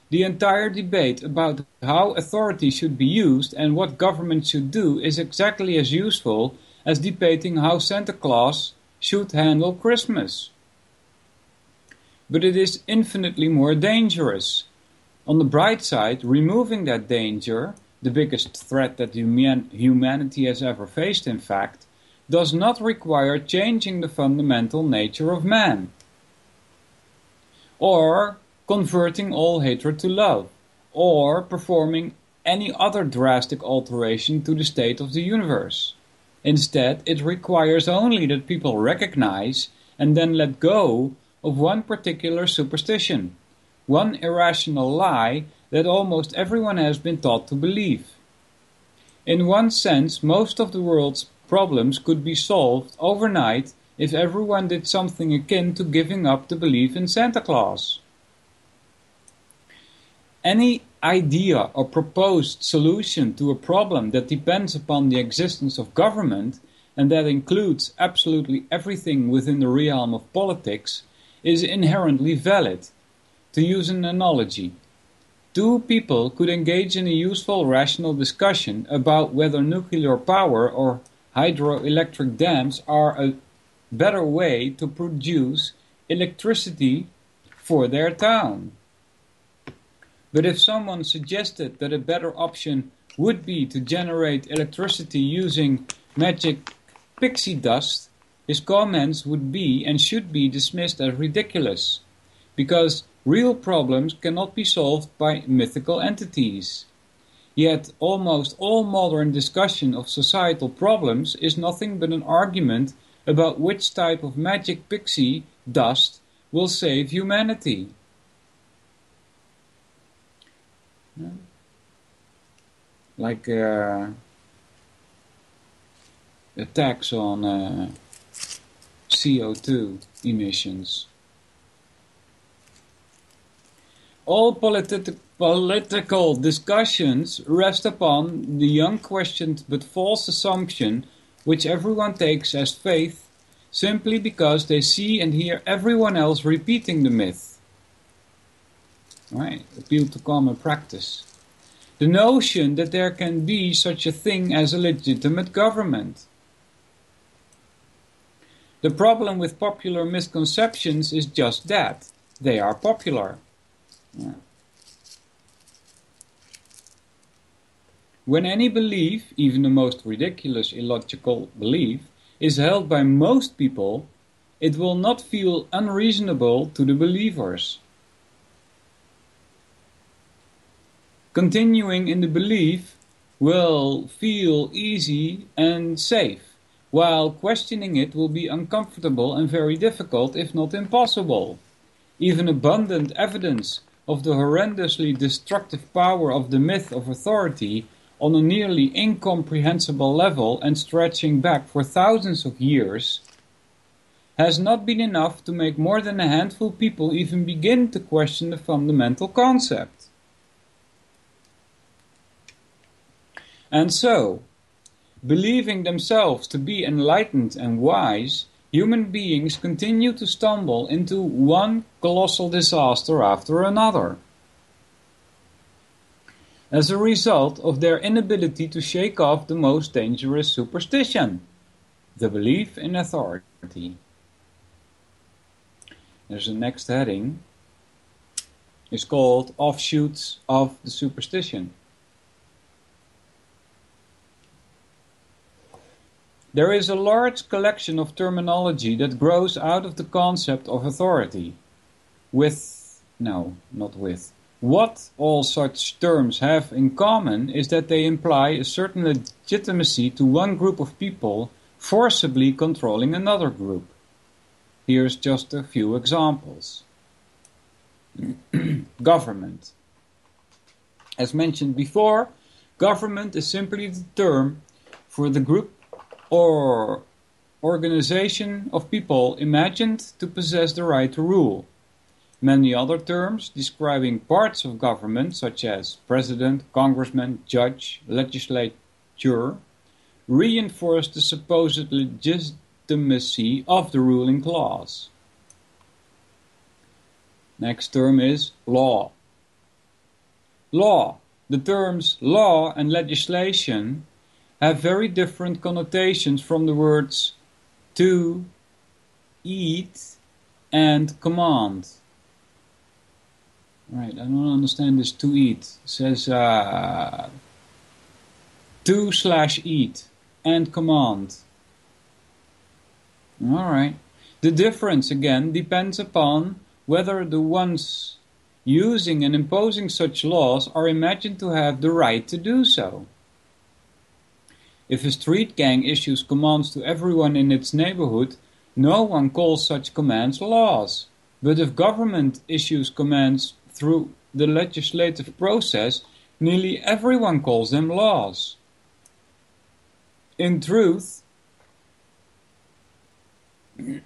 The entire debate about how authority should be used and what government should do is exactly as useful as debating how Santa Claus should handle Christmas. But it is infinitely more dangerous. On the bright side, removing that danger, the biggest threat that humanity has ever faced in fact, does not require changing the fundamental nature of man, or converting all hatred to love, or performing any other drastic alteration to the state of the universe. Instead, it requires only that people recognize and then let go of one particular superstition, one irrational lie that almost everyone has been taught to believe. In one sense, most of the world's problems could be solved overnight if everyone did something akin to giving up the belief in Santa Claus. Any idea or proposed solution to a problem that depends upon the existence of government, and that includes absolutely everything within the realm of politics, is inherently valid. To use an analogy, two people could engage in a useful rational discussion about whether nuclear power or hydroelectric dams are a better way to produce electricity for their town. But if someone suggested that a better option would be to generate electricity using magic pixie dust, his comments would be and should be dismissed as ridiculous, because real problems cannot be solved by mythical entities. Yet almost all modern discussion of societal problems is nothing but an argument about which type of magic pixie dust will save humanity. Like a tax on CO2 emissions. All political discussions rest upon the unquestioned but false assumption which everyone takes as faith simply because they see and hear everyone else repeating the myth. Right? Appeal to common practice. The notion that there can be such a thing as a legitimate government. The problem with popular misconceptions is just that. They are popular. Yeah. When any belief, even the most ridiculous illogical belief, is held by most people, it will not feel unreasonable to the believers. Continuing in the belief will feel easy and safe, while questioning it will be uncomfortable and very difficult, if not impossible. Even abundant evidence of the horrendously destructive power of the myth of authority on a nearly incomprehensible level and stretching back for thousands of years has not been enough to make more than a handful of people even begin to question the fundamental concept. And so, believing themselves to be enlightened and wise, human beings continue to stumble into one colossal disaster after another, as a result of their inability to shake off the most dangerous superstition, the belief in authority. There's a next heading. It's called Offshoots of the Superstition. There is a large collection of terminology that grows out of the concept of authority. What all such terms have in common is that they imply a certain legitimacy to one group of people forcibly controlling another group. Here's just a few examples. Government. As mentioned before, government is simply the term for the group or organization of people imagined to possess the right to rule. Many other terms describing parts of government, such as president, congressman, judge, legislature, reinforce the supposed legitimacy of the ruling class. Next term is law. Law. The terms law and legislation have very different connotations from the words to, eat, and command. Right, I don't understand this to eat. It says to/eat and command. Alright. The difference, again, depends upon whether the ones using and imposing such laws are imagined to have the right to do so. If a street gang issues commands to everyone in its neighborhood, no one calls such commands laws. But if government issues commands through the legislative process, nearly everyone calls them laws. In truth, where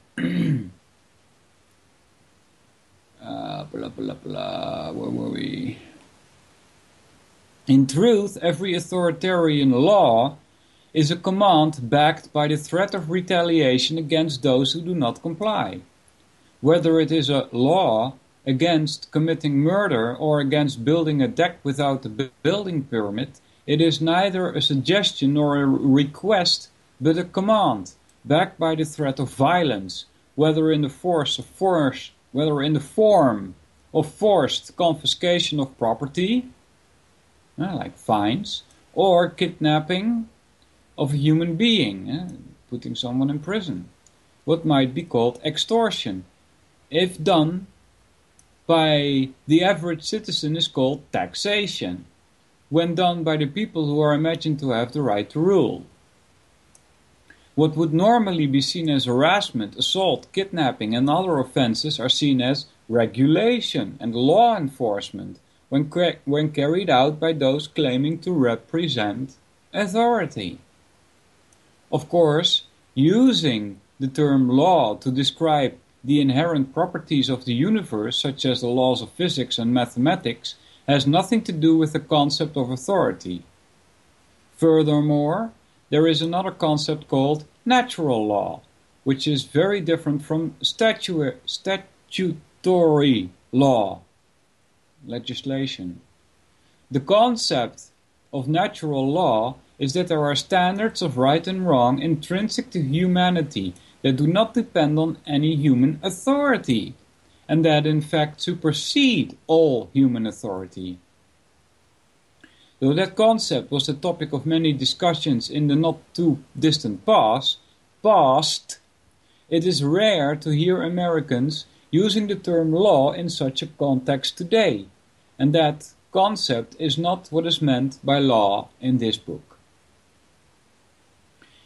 were we? In truth, every authoritarian law is a command backed by the threat of retaliation against those who do not comply. Whether it is a law against committing murder or against building a deck without a building permit, it is neither a suggestion nor a request, but a command, backed by the threat of violence, whether in the form of forced confiscation of property, like fines, or kidnapping of a human being, putting someone in prison. What might be called extortion, if done by the average citizen, is called taxation, when done by the people who are imagined to have the right to rule. What would normally be seen as harassment, assault, kidnapping, and other offenses are seen as regulation and law enforcement when carried out by those claiming to represent authority. Of course, using the term law to describe the inherent properties of the universe, such as the laws of physics and mathematics, has nothing to do with the concept of authority. Furthermore, there is another concept called natural law, which is very different from statutory law, legislation. The concept of natural law is that there are standards of right and wrong intrinsic to humanity that do not depend on any human authority, and that in fact supersede all human authority. Though that concept was the topic of many discussions in the not-too-distant past, it is rare to hear Americans using the term law in such a context today, and that concept is not what is meant by law in this book.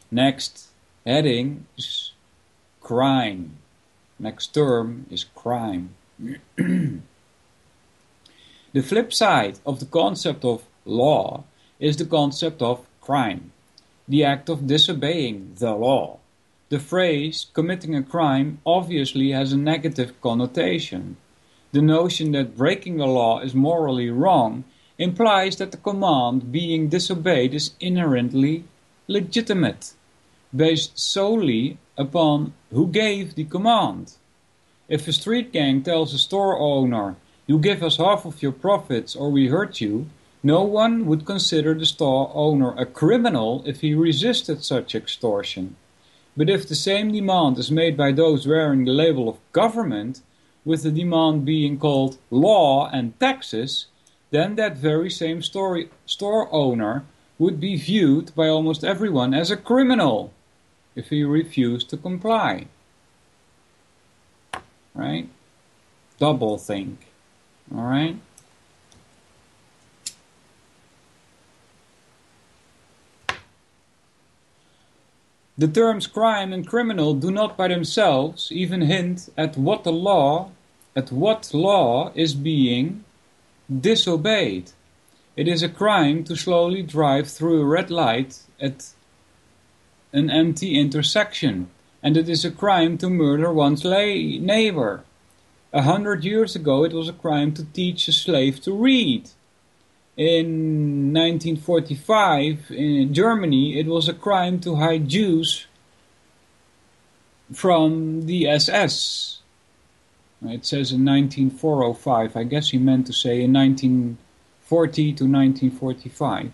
Next heading is crime. Next term is crime. The flip side of the concept of law is the concept of crime, the act of disobeying the law. The phrase committing a crime obviously has a negative connotation. The notion that breaking the law is morally wrong implies that the command being disobeyed is inherently legitimate, based solely upon who gave the command. If a street gang tells a store owner, "You give us half of your profits or we hurt you," no one would consider the store owner a criminal if he resisted such extortion. But if the same demand is made by those wearing the label of government, with the demand being called law and taxes, then that very same store owner would be viewed by almost everyone as a criminal if he refused to comply. Right? Double think. Alright? The terms crime and criminal do not by themselves even hint at what law is being disobeyed. It is a crime to slowly drive through a red light at an empty intersection, and it is a crime to murder one's neighbor. 100 years ago it was a crime to teach a slave to read. In 1945, in Germany, it was a crime to hide Jews from the SS. It says in 1945. I guess he meant to say in 1940 to 1945.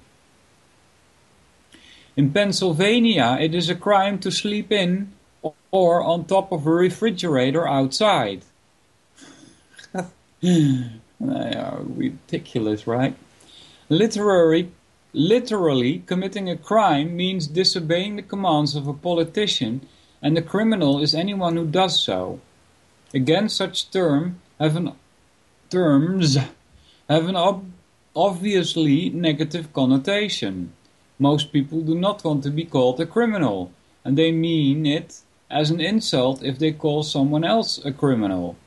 In Pennsylvania, it is a crime to sleep in or on top of a refrigerator outside. Ridiculous, right? Literally committing a crime means disobeying the commands of a politician, and a criminal is anyone who does so. Again, such terms have an obviously negative connotation. Most people do not want to be called a criminal, and they mean it as an insult if they call someone else a criminal.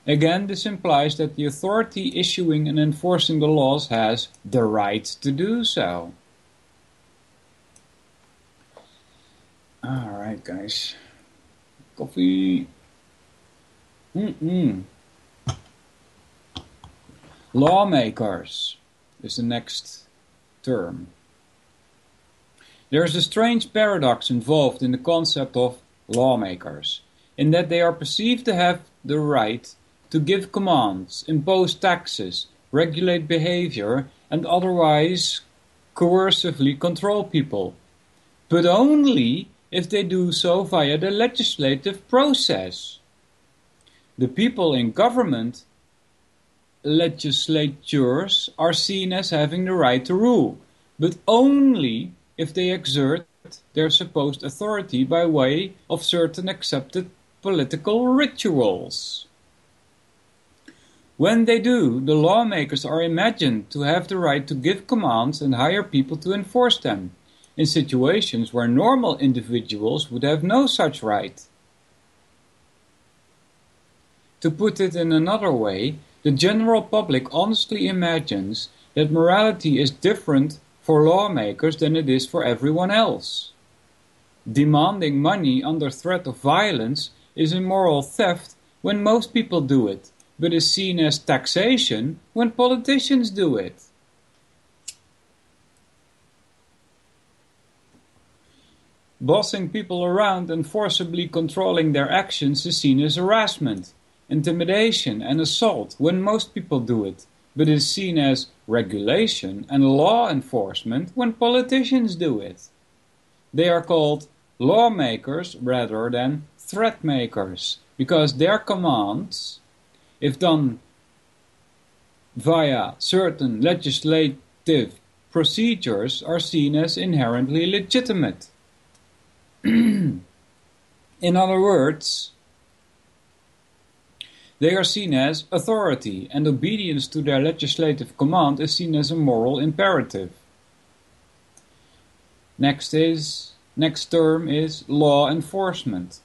Again, this implies that the authority issuing and enforcing the laws has the right to do so. Alright, guys. Coffee. Lawmakers is the next term. There is a strange paradox involved in the concept of lawmakers, in that they are perceived to have the right to give commands, impose taxes, regulate behavior, and otherwise coercively control people, but only if they do so via the legislative process. The people in government legislatures are seen as having the right to rule, but only if they exert their supposed authority by way of certain accepted political rituals. When they do, the lawmakers are imagined to have the right to give commands and hire people to enforce them, in situations where normal individuals would have no such right. To put it in another way, the general public honestly imagines that morality is different for lawmakers than it is for everyone else. Demanding money under threat of violence is immoral theft when most people do it, but is seen as taxation when politicians do it. Bossing people around and forcibly controlling their actions is seen as harassment, intimidation and assault when most people do it, but is seen as regulation and law enforcement when politicians do it. They are called lawmakers rather than threat makers, because their commands, if done via certain legislative procedures are seen as inherently legitimate. In other words, they are seen as authority, and obedience to their legislative command is seen as a moral imperative. Next term is law enforcement.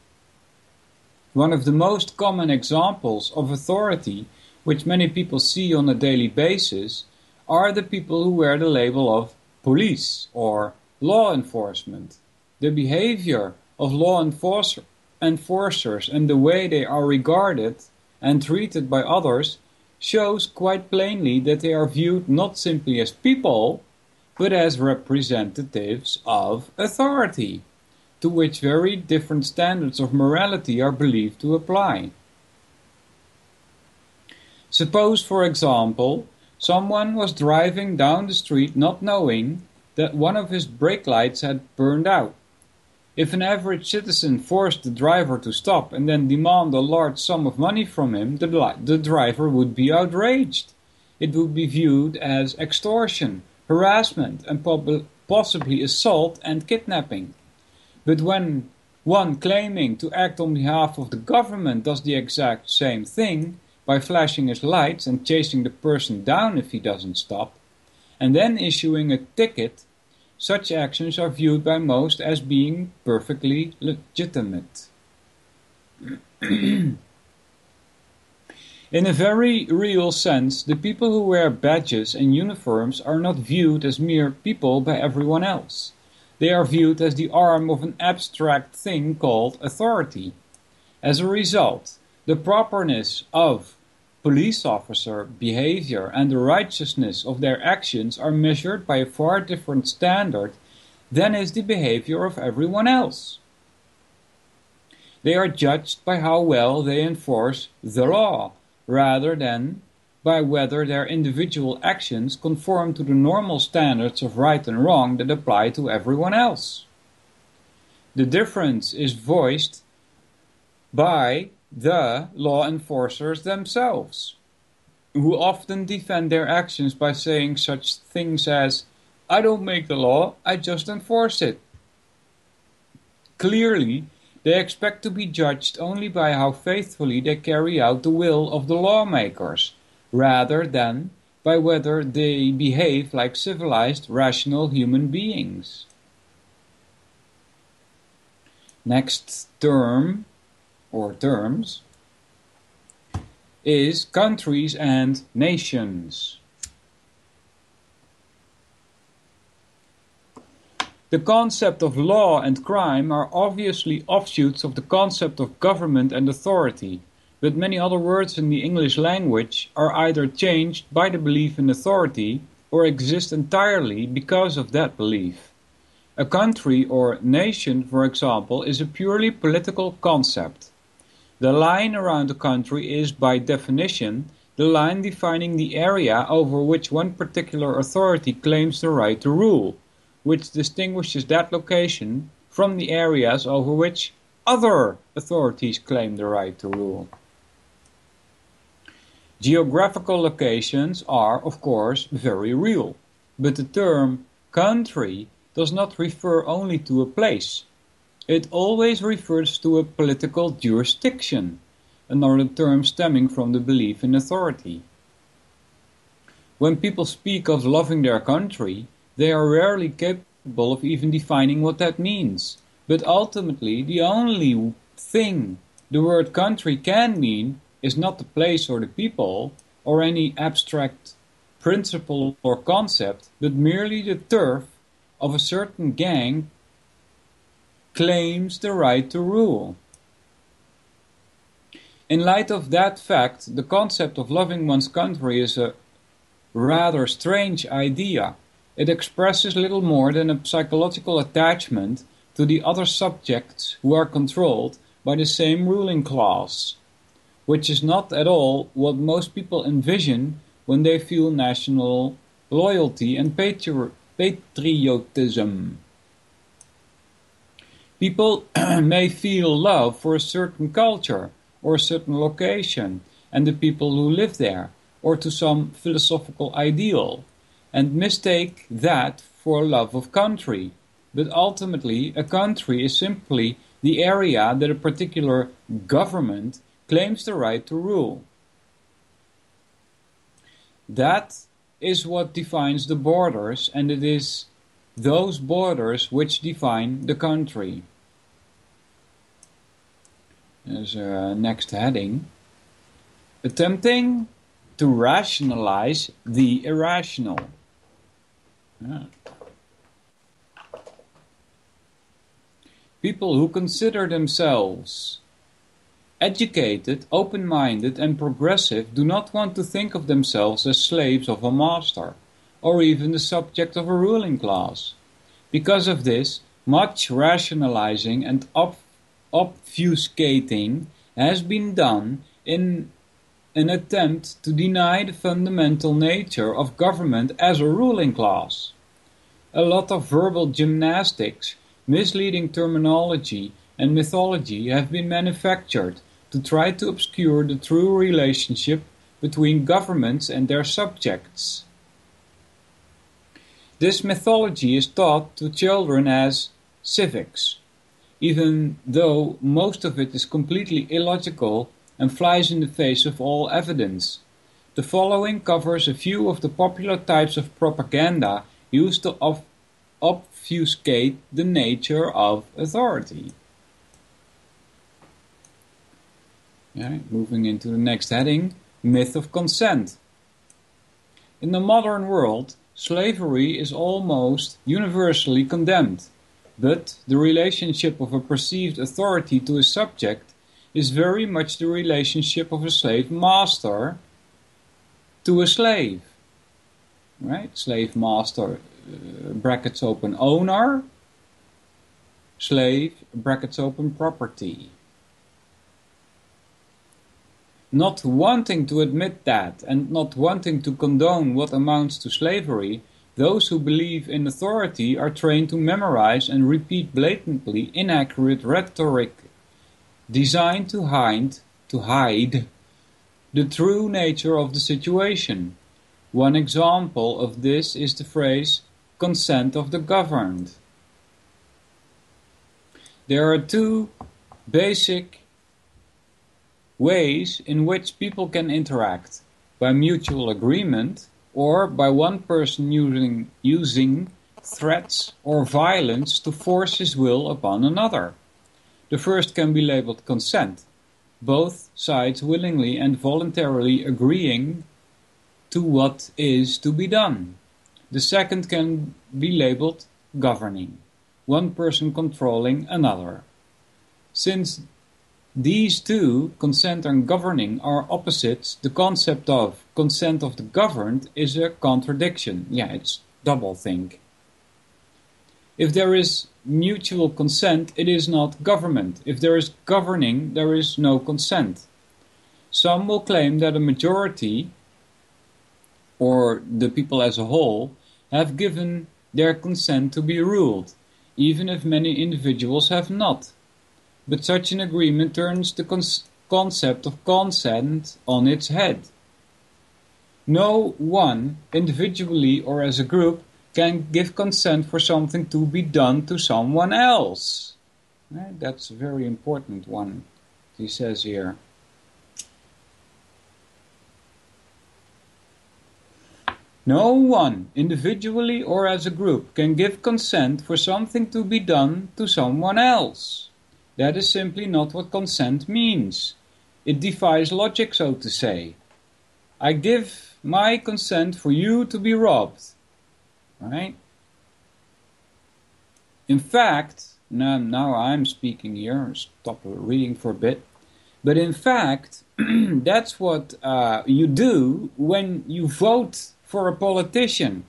One of the most common examples of authority which many people see on a daily basis are the people who wear the label of police or law enforcement. The behavior of law enforcers and the way they are regarded and treated by others shows quite plainly that they are viewed not simply as people, but as representatives of authority, to which very different standards of morality are believed to apply. Suppose, for example, someone was driving down the street not knowing that one of his brake lights had burned out. If an average citizen forced the driver to stop and then demand a large sum of money from him, the driver would be outraged. It would be viewed as extortion, harassment, and possibly assault and kidnapping. But when one claiming to act on behalf of the government does the exact same thing by flashing his lights and chasing the person down if he doesn't stop, and then issuing a ticket, such actions are viewed by most as being perfectly legitimate. In a very real sense, the people who wear badges and uniforms are not viewed as mere people by everyone else. They are viewed as the arm of an abstract thing called authority. As a result, the properness of police officer behavior and the righteousness of their actions are measured by a far different standard than is the behavior of everyone else. They are judged by how well they enforce the law, rather than by whether their individual actions conform to the normal standards of right and wrong that apply to everyone else. The difference is voiced by the law enforcers themselves, who often defend their actions by saying such things as, "I don't make the law, I just enforce it." Clearly, they expect to be judged only by how faithfully they carry out the will of the lawmakers, rather than by whether they behave like civilized, rational human beings. Next term, or terms, is countries and nations. The concept of law and crime are obviously offshoots of the concept of government and authority, but many other words in the English language are either changed by the belief in authority or exist entirely because of that belief. A country or nation, for example, is a purely political concept. The line around a country is, by definition, the line defining the area over which one particular authority claims the right to rule, which distinguishes that location from the areas over which other authorities claim the right to rule. Geographical locations are, of course, very real, but the term country does not refer only to a place. It always refers to a political jurisdiction, another term stemming from the belief in authority. When people speak of loving their country, they are rarely capable of even defining what that means. But ultimately, the only thing the word country can mean is not the place or the people, or any abstract principle or concept, but merely the turf of a certain gang claims the right to rule. In light of that fact, the concept of loving one's country is a rather strange idea. It expresses little more than a psychological attachment to the other subjects who are controlled by the same ruling class, which is not at all what most people envision when they feel national loyalty and patriotism. People may feel love for a certain culture or a certain location and the people who live there, or to some philosophical ideal, and mistake that for love of country. But ultimately, a country is simply the area that a particular government claims the right to rule. That is what defines the borders, and it is those borders which define the country. There's a next heading. Attempting to rationalize the irrational. Yeah. People who consider themselves educated, open-minded and progressive do not want to think of themselves as slaves of a master, or even the subject of a ruling class. Because of this, much rationalizing and obfuscating has been done in an attempt to deny the fundamental nature of government as a ruling class. A lot of verbal gymnastics, misleading terminology and mythology have been manufactured to try to obscure the true relationship between governments and their subjects. This mythology is taught to children as civics, even though most of it is completely illogical and flies in the face of all evidence. The following covers a few of the popular types of propaganda used to obfuscate the nature of authority. Moving into the next heading, myth of consent. In the modern world, slavery is almost universally condemned, but the relationship of a perceived authority to a subject is very much the relationship of a slave master to a slave. Right? Slave master, brackets open, owner, slave, brackets open, property. Not wanting to admit that and not wanting to condone what amounts to slavery, those who believe in authority are trained to memorize and repeat blatantly inaccurate rhetoric designed to hide the true nature of the situation. One example of this is the phrase, consent of the governed. There are two basic ways in which people can interact: by mutual agreement or by one person using threats or violence to force his will upon another. The first can be labeled consent, both sides willingly and voluntarily agreeing to what is to be done. The second can be labeled governing, one person controlling another. Since these two, consent and governing, are opposites, the concept of consent of the governed is a contradiction. It's doublethink. If there is mutual consent, it is not government. If there is governing, there is no consent. Some will claim that a majority, or the people as a whole, have given their consent to be ruled, even if many individuals have not. But such an agreement turns the concept of consent on its head. No one, individually or as a group, can give consent for something to be done to someone else. That's a very important one, he says here. No one, individually or as a group, can give consent for something to be done to someone else. That is simply not what consent means. It defies logic, so to say. I give my consent for you to be robbed. Right? In fact, now I'm speaking here, stop reading for a bit. But in fact, that's what you do when you vote for a politician.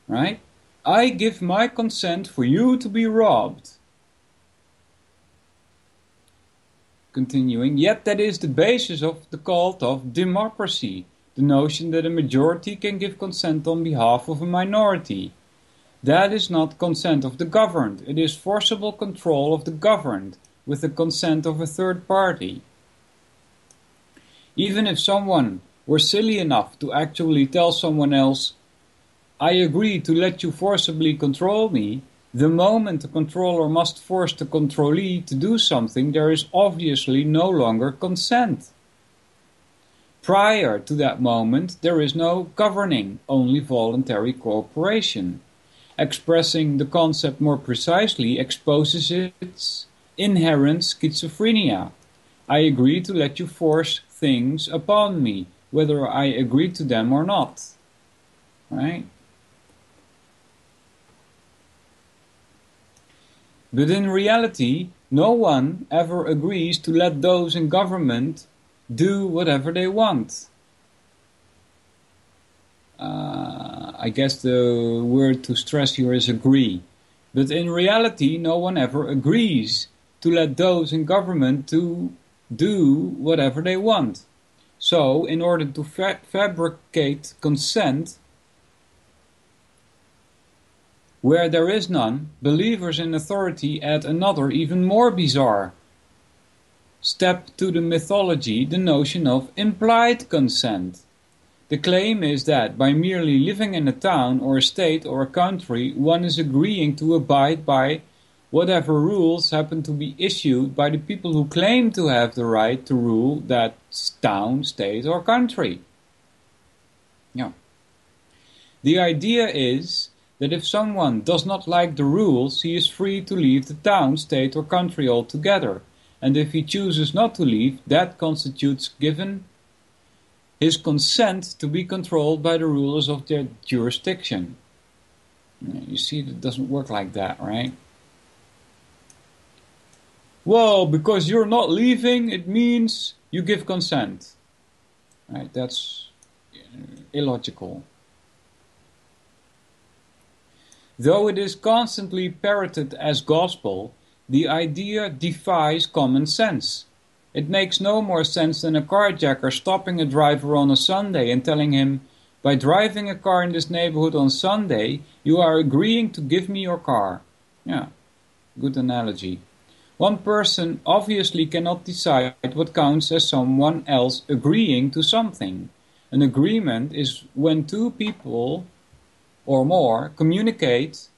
Right? I give my consent for you to be robbed. Continuing, yet that is the basis of the cult of democracy, the notion that a majority can give consent on behalf of a minority. That is not consent of the governed, it is forcible control of the governed with the consent of a third party. Even if someone were silly enough to actually tell someone else I agree to let you forcibly control me, the moment the controller must force the controllee to do something, there is obviously no longer consent. Prior to that moment, there is no governing, only voluntary cooperation. Expressing the concept more precisely exposes its inherent schizophrenia. I agree to let you force things upon me, whether I agree to them or not. Right? But in reality, no one ever agrees to let those in government do whatever they want. I guess the word to stress here is agree. But in reality, no one ever agrees to let those in government to do whatever they want. So, in order to fabricate consent, where there is none, believers in authority add another, even more bizarre step to the mythology, the notion of implied consent. The claim is that by merely living in a town or a state or a country, one is agreeing to abide by whatever rules happen to be issued by the people who claim to have the right to rule that town, state or country. Yeah. The idea is that if someone does not like the rules, he is free to leave the town, state or country altogether, and if he chooses not to leave, that constitutes given his consent to be controlled by the rulers of their jurisdiction. You see, it doesn't work like that, right? Well, because you're not leaving, it means you give consent. Right? That's illogical. Though it is constantly parroted as gospel, the idea defies common sense. It makes no more sense than a carjacker stopping a driver on a Sunday and telling him, by driving a car in this neighborhood on Sunday, you are agreeing to give me your car. Yeah, good analogy. One person obviously cannot decide what counts as someone else agreeing to something. An agreement is when two people or more communicate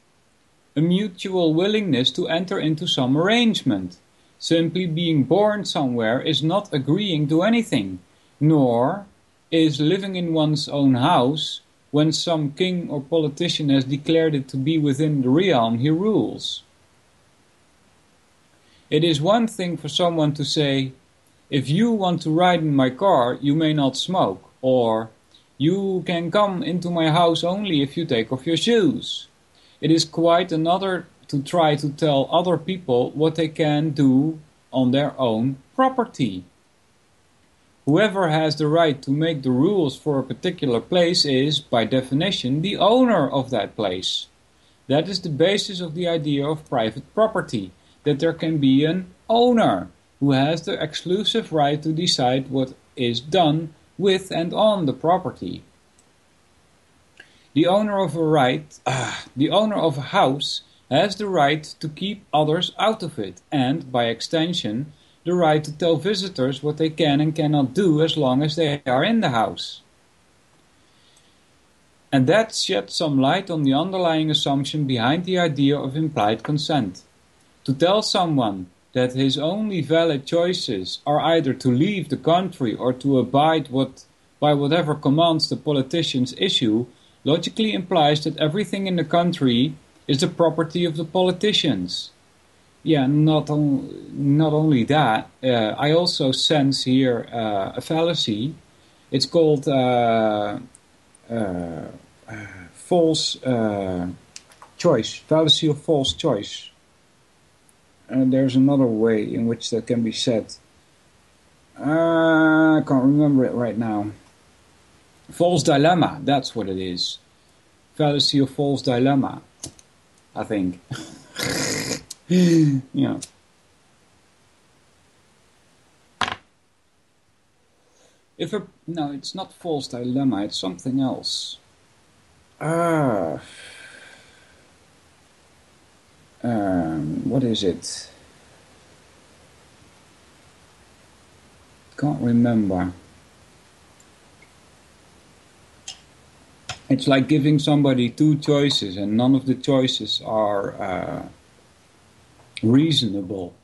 a mutual willingness to enter into some arrangement. Simply being born somewhere is not agreeing to anything, nor is living in one's own house when some king or politician has declared it to be within the realm he rules. It is one thing for someone to say, if you want to ride in my car, you may not smoke, or you can come into my house only if you take off your shoes. It is quite another to try to tell other people what they can do on their own property. Whoever has the right to make the rules for a particular place is, by definition, the owner of that place. That is the basis of the idea of private property, that there can be an owner who has the exclusive right to decide what is done with and on the property. The owner of a house has the right to keep others out of it, and, by extension, the right to tell visitors what they can and cannot do as long as they are in the house. And that sheds some light on the underlying assumption behind the idea of implied consent. To tell someone that his only valid choices are either to leave the country or to abide by whatever commands the politicians issue logically implies that everything in the country is the property of the politicians. Yeah, not only that, I also sense here a fallacy. It's called false choice, fallacy of false choice. And there's another way in which that can be said. I can't remember it right now. False dilemma, that's what it is. Fallacy of false dilemma, I think. Yeah. No, it's not false dilemma, it's something else. What is it? Can't remember. It's like giving somebody two choices and none of the choices are reasonable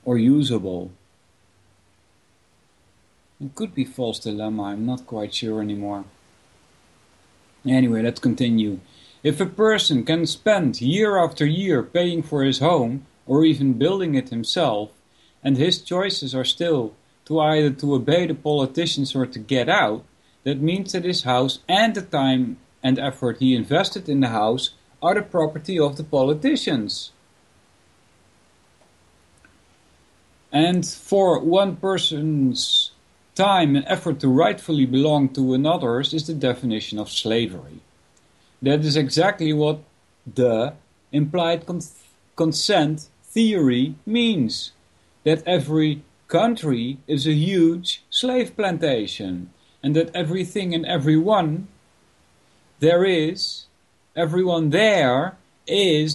or usable. It could be false dilemma, I'm not quite sure anymore. Anyway, let's continue. If a person can spend year after year paying for his home or even building it himself, and his choices are still to either to obey the politicians or to get out, that means that his house and the time and effort he invested in the house are the property of the politicians. And for one person's time and effort to rightfully belong to another's is the definition of slavery. That is exactly what the implied consent theory means. That every country is a huge slave plantation, and that everything and everyone there is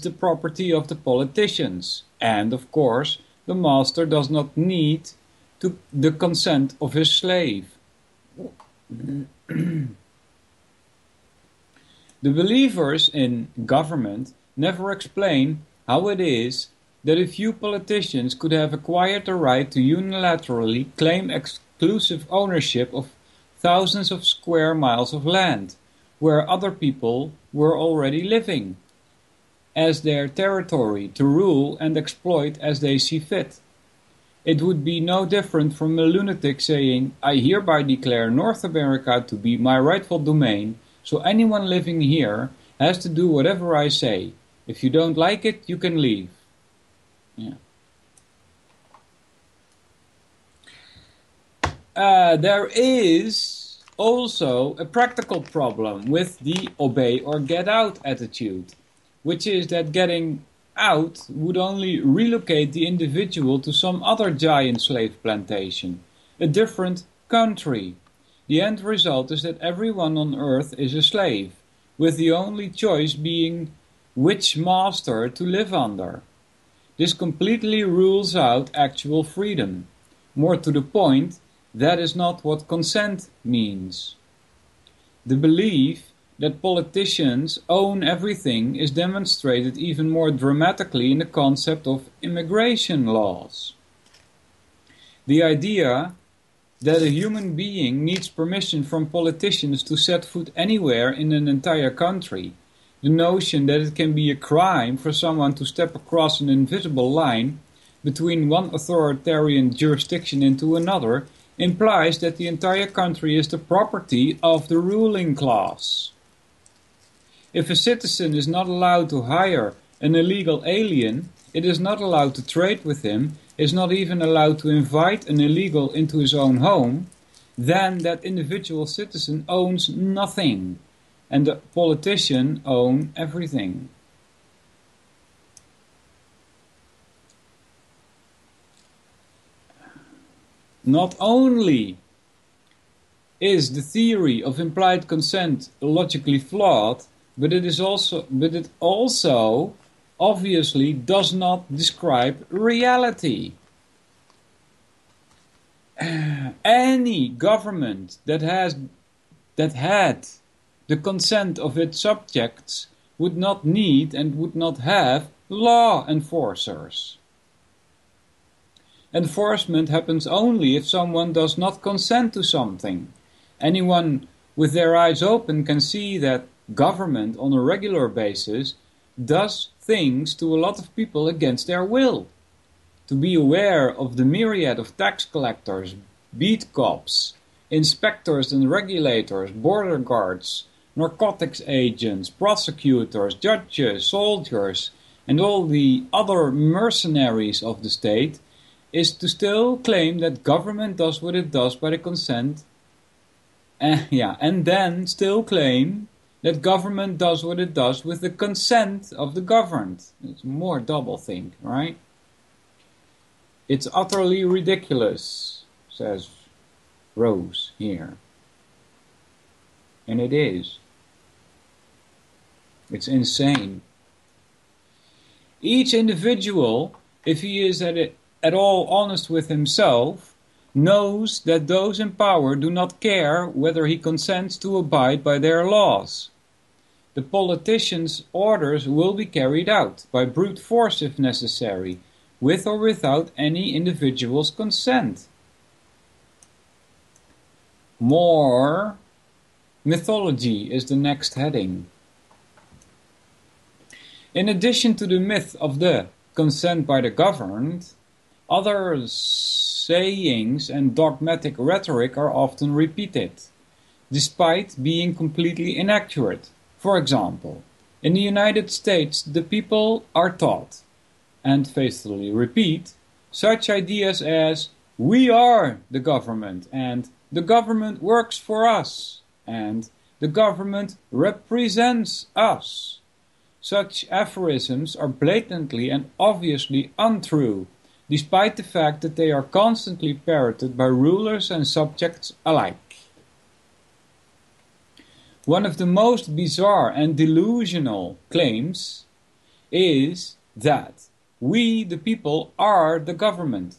the property of the politicians. And of course, the master does not need the consent of his slave. The believers in government never explain how it is that a few politicians could have acquired the right to unilaterally claim exclusive ownership of thousands of square miles of land, where other people were already living, as their territory to rule and exploit as they see fit. It would be no different from a lunatic saying, "I hereby declare North America to be my rightful domain, so anyone living here has to do whatever I say. If you don't like it, you can leave." Yeah. There is also a practical problem with the obey or get out attitude, which is that getting out would only relocate the individual to some other giant slave plantation, a different country. The end result is that everyone on earth is a slave, with the only choice being which master to live under. This completely rules out actual freedom. More to the point, that is not what consent means. The belief that politicians own everything is demonstrated even more dramatically in the concept of immigration laws. The idea that a human being needs permission from politicians to set foot anywhere in an entire country, the notion that it can be a crime for someone to step across an invisible line between one authoritarian jurisdiction into another, implies that the entire country is the property of the ruling class. If a citizen is not allowed to hire an illegal alien, it is not allowed to trade with him, is not even allowed to invite an illegal into his own home, then that individual citizen owns nothing, and the politician owns everything. Not only is the theory of implied consent logically flawed, but it also obviously does not describe reality. Any government that had the consent of its subjects would not need and would not have law enforcers. Enforcement happens only if someone does not consent to something. Anyone with their eyes open can see that government on a regular basis does things to a lot of people against their will. To be aware of the myriad of tax collectors, beat cops, inspectors and regulators, border guards, narcotics agents, prosecutors, judges, soldiers, and all the other mercenaries of the state is to still claim that government does what it does by the consent, and then still claim that government does what it does with the consent of the governed. It's more doublethink, right? It's utterly ridiculous, says Rose here. And it is. It's insane. Each individual, if he is at all honest with himself, knows that those in power do not care whether he consents to abide by their laws. The politician's orders will be carried out by brute force if necessary, with or without any individual's consent. More mythology is the next heading. In addition to the myth of the consent by the governed, other sayings and dogmatic rhetoric are often repeated, despite being completely inaccurate. For example, in the United States, the people are taught, and faithfully repeat, such ideas as "we are the government" and "the government works for us" and "the government represents us." Such aphorisms are blatantly and obviously untrue, despite the fact that they are constantly parroted by rulers and subjects alike. One of the most bizarre and delusional claims is that we, the people, are the government.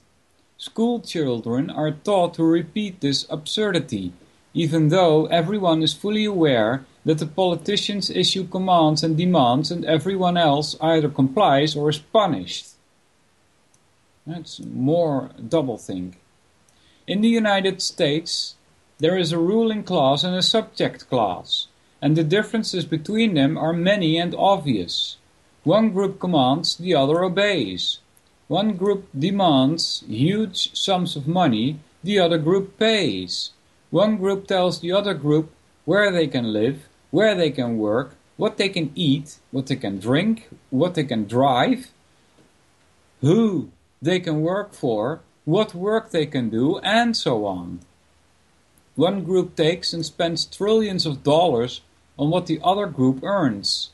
School children are taught to repeat this absurdity, even though everyone is fully aware that the politicians issue commands and demands and everyone else either complies or is punished. That's more doublethink. In the United States, there is a ruling class and a subject class, and the differences between them are many and obvious. One group commands, the other obeys. One group demands huge sums of money, the other group pays. One group tells the other group where they can live, where they can work, what they can eat, what they can drink, what they can drive, who they can work for, what work they can do, and so on. One group takes and spends trillions of dollars on what the other group earns.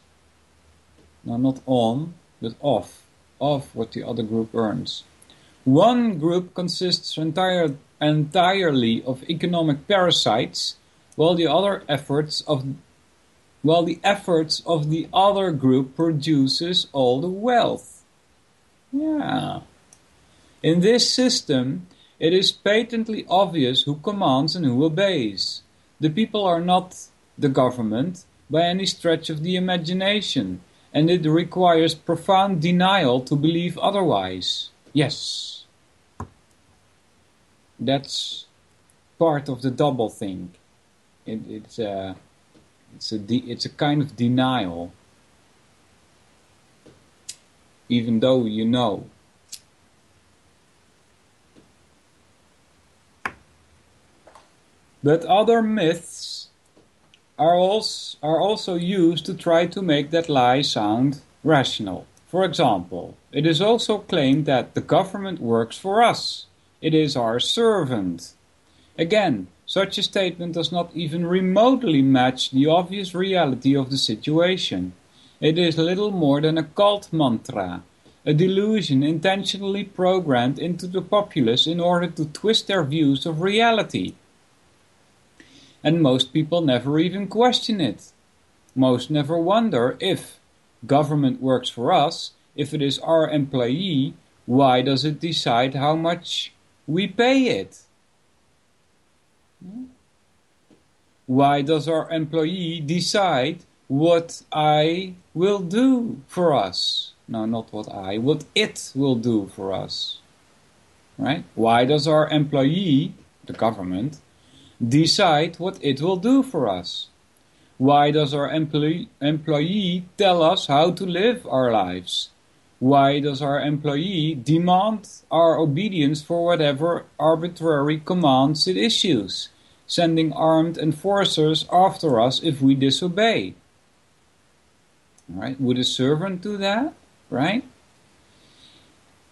No, not on, but of what the other group earns. One group consists entirely of economic parasites, while the efforts of the other group produces all the wealth. Yeah. In this system, it is patently obvious who commands and who obeys. The people are not the government by any stretch of the imagination, and it requires profound denial to believe otherwise. Yes. That's part of the doublethink. It's a kind of denial, even though you know. But other myths are also used to try to make that lie sound rational. For example, it is also claimed that the government works for us. It is our servant. Again, such a statement does not even remotely match the obvious reality of the situation. It is little more than a cult mantra, a delusion intentionally programmed into the populace in order to twist their views of reality. And most people never even question it. Most never wonder if government works for us, if it is our employee, why does it decide how much we pay it? Why does our employee decide what I will do for us? No, not what it will do for us. Right? Why does our employee, the government, decide what it will do for us? Why does our employee tell us how to live our lives? Why does our employee demand our obedience for whatever arbitrary commands it issues, sending armed enforcers after us if we disobey? Right? Would a servant do that? Right?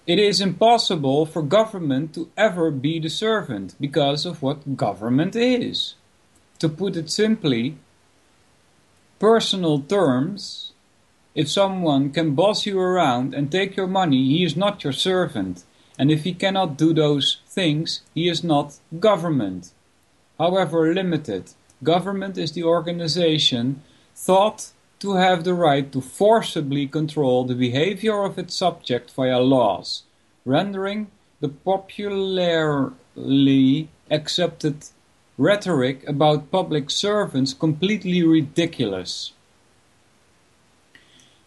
It is impossible for government to ever be the servant because of what government is. To put it simply, personal terms, if someone can boss you around and take your money, he is not your servant. And if he cannot do those things, he is not government. However limited, government is the organization thought to have the right to forcibly control the behavior of its subject via laws, rendering the generally accepted rhetoric about public servants completely ridiculous.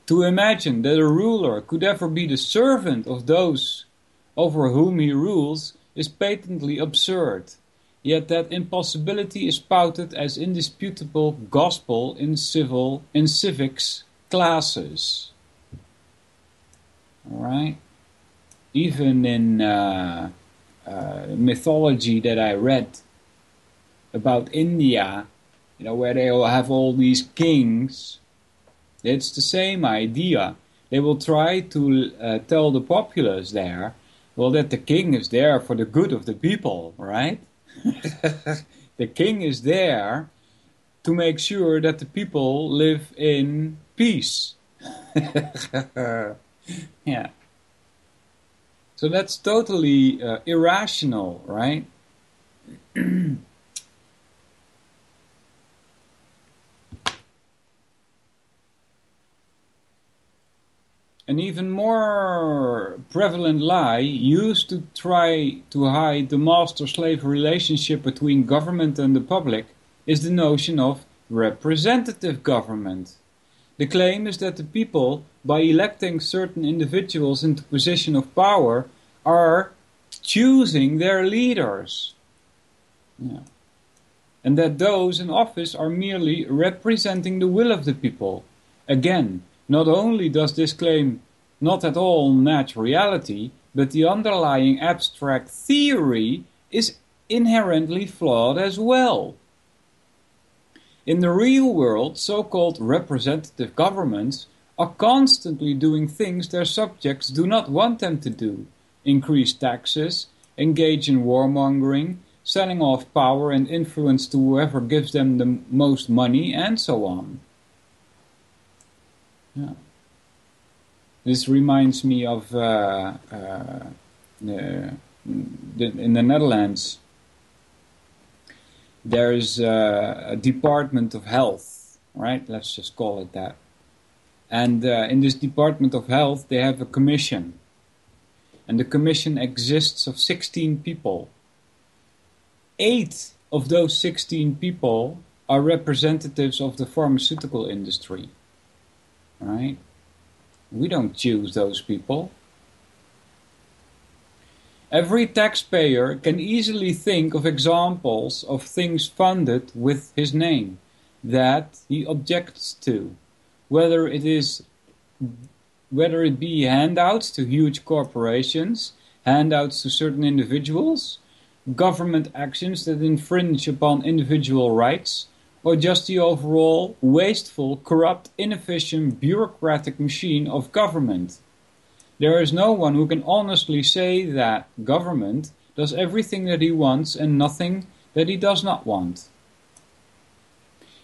To imagine that a ruler could ever be the servant of those over whom he rules is patently absurd, yet that impossibility is touted as indisputable gospel in civics classes. Alright? Even in mythology that I read about India, where they all have all these kings, it's the same idea. They will try to tell the populace there, well, that the king is there for the good of the people, right? The king is there to make sure that the people live in peace. Yeah. So that's totally irrational, right? An even more prevalent lie used to try to hide the master-slave relationship between government and the public is the notion of representative government. The claim is that the people, by electing certain individuals into position of power, are choosing their leaders. Yeah. And that those in office are merely representing the will of the people. Again, not only does this claim not at all match reality, but the underlying abstract theory is inherently flawed as well. In the real world, so-called representative governments are constantly doing things their subjects do not want them to do. Increase taxes, engage in warmongering, selling off power and influence to whoever gives them the most money, and so on. Yeah. This reminds me of in the Netherlands. There is a Department of Health, right? Let's just call it that. And in this Department of Health, they have a commission. And the commission exists of 16 people. 8 of those 16 people are representatives of the pharmaceutical industry. Right? We don't choose those people. Every taxpayer can easily think of examples of things funded with his name that he objects to, whether it be handouts to huge corporations, handouts to certain individuals, government actions that infringe upon individual rights, or just the overall wasteful, corrupt, inefficient, bureaucratic machine of government. There is no one who can honestly say that government does everything that he wants and nothing that he does not want.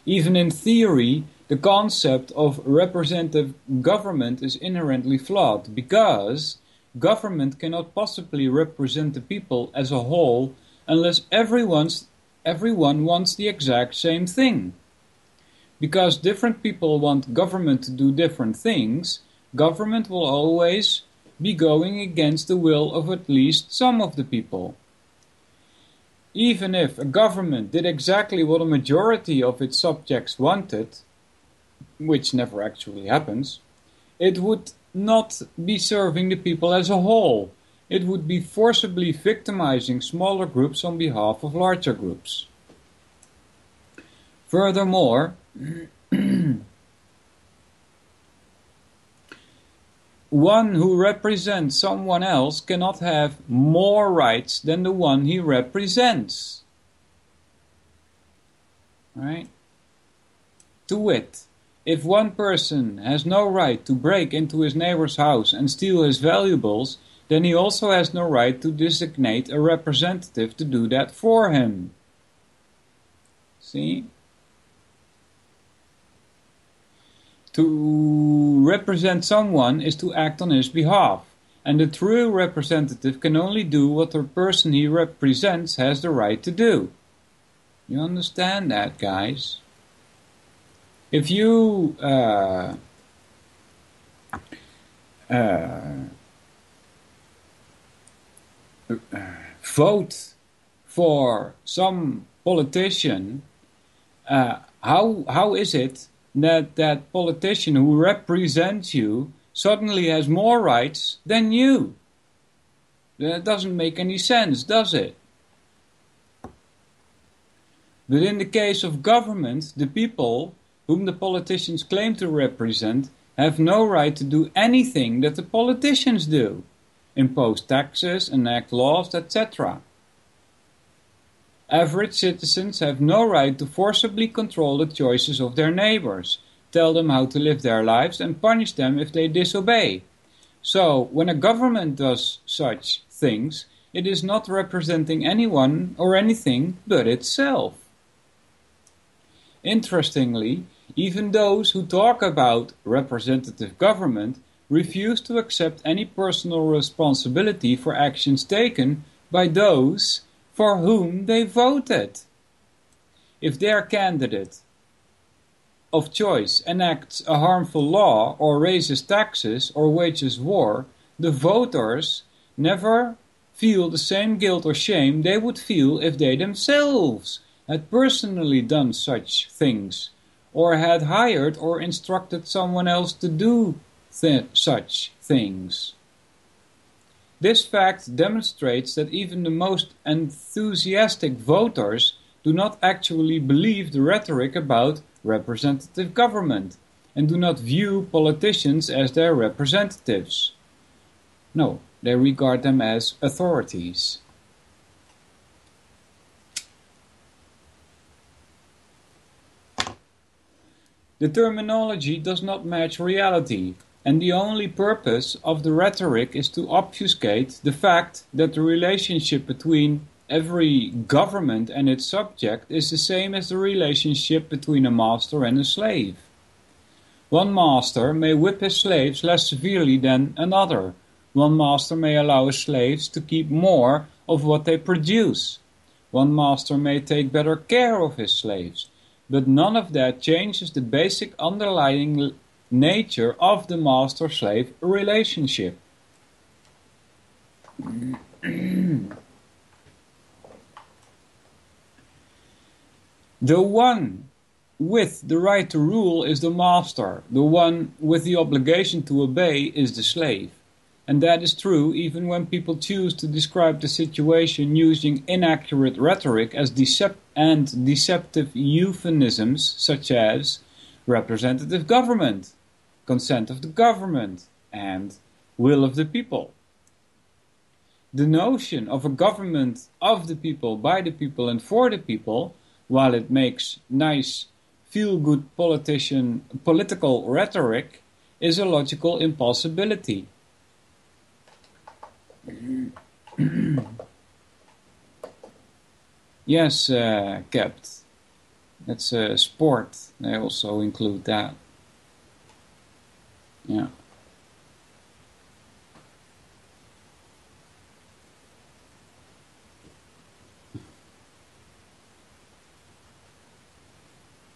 Even in theory, the concept of representative government is inherently flawed, because government cannot possibly represent the people as a whole unless everyone wants the exact same thing. Because different people want government to do different things, government will always be going against the will of at least some of the people. Even if a government did exactly what a majority of its subjects wanted, which never actually happens, it would not be serving the people as a whole. It would be forcibly victimizing smaller groups on behalf of larger groups. Furthermore, one who represents someone else cannot have more rights than the one he represents. Right? To wit, if one person has no right to break into his neighbor's house and steal his valuables, then he also has no right to designate a representative to do that for him. See? To represent someone is to act on his behalf, and the true representative can only do what the person he represents has the right to do. You understand that, guys? If you vote for some politician, how is it that that politician who represents you suddenly has more rights than you? That doesn't make any sense, does it? But in the case of government, the people whom the politicians claim to represent have no right to do anything that the politicians do. Impose taxes, enact laws, etc. Average citizens have no right to forcibly control the choices of their neighbors, tell them how to live their lives and punish them if they disobey. So, when a government does such things, it is not representing anyone or anything but itself. Interestingly, even those who talk about representative government refuse to accept any personal responsibility for actions taken by those for whom they voted. If their candidate of choice enacts a harmful law or raises taxes or wages war, the voters never feel the same guilt or shame they would feel if they themselves had personally done such things, or had hired or instructed someone else to do such things. This fact demonstrates that even the most enthusiastic voters do not actually believe the rhetoric about representative government, and do not view politicians as their representatives. No, they regard them as authorities. The terminology does not match reality, and the only purpose of the rhetoric is to obfuscate the fact that the relationship between every government and its subject is the same as the relationship between a master and a slave. One master may whip his slaves less severely than another. One master may allow his slaves to keep more of what they produce. One master may take better care of his slaves. But none of that changes the basic underlying nature of the master-slave relationship. The one with the right to rule is the master. The one with the obligation to obey is the slave. And that is true even when people choose to describe the situation using inaccurate rhetoric as deceptive euphemisms such as representative government, consent of the government, and will of the people. The notion of a government of the people, by the people, and for the people, while it makes nice, feel-good political rhetoric, is a logical impossibility. Yes, Capt. That's sport. They also include that. Yeah.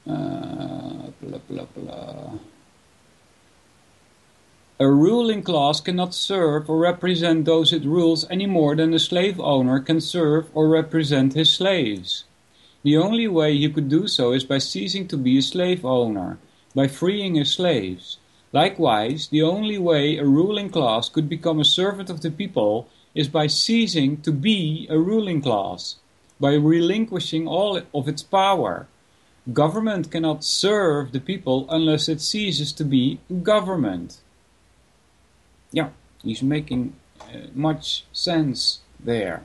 Blah, blah, blah. A ruling class cannot serve or represent those it rules any more than a slave owner can serve or represent his slaves. The only way he could do so is by ceasing to be a slave owner, by freeing his slaves. Likewise, the only way a ruling class could become a servant of the people is by ceasing to be a ruling class, by relinquishing all of its power. Government cannot serve the people unless it ceases to be government. Yeah, he's making much sense there.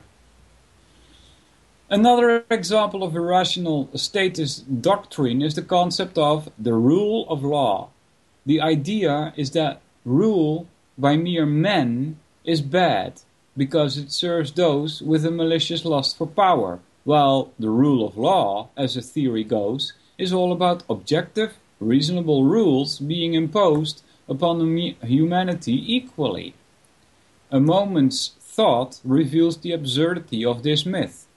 Another example of irrational statist doctrine is the concept of the rule of law. The idea is that rule by mere men is bad, because it serves those with a malicious lust for power, while the rule of law, as the theory goes, is all about objective, reasonable rules being imposed upon humanity equally. A moment's thought reveals the absurdity of this myth.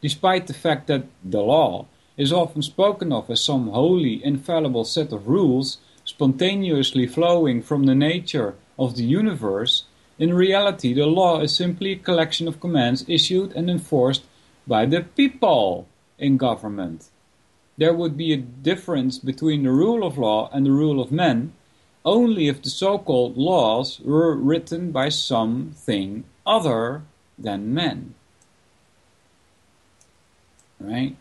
Despite the fact that the law is often spoken of as some holy, infallible set of rules spontaneously flowing from the nature of the universe, in reality the law is simply a collection of commands issued and enforced by the people in government. There would be a difference between the rule of law and the rule of men only if the so-called laws were written by something other than men. Right?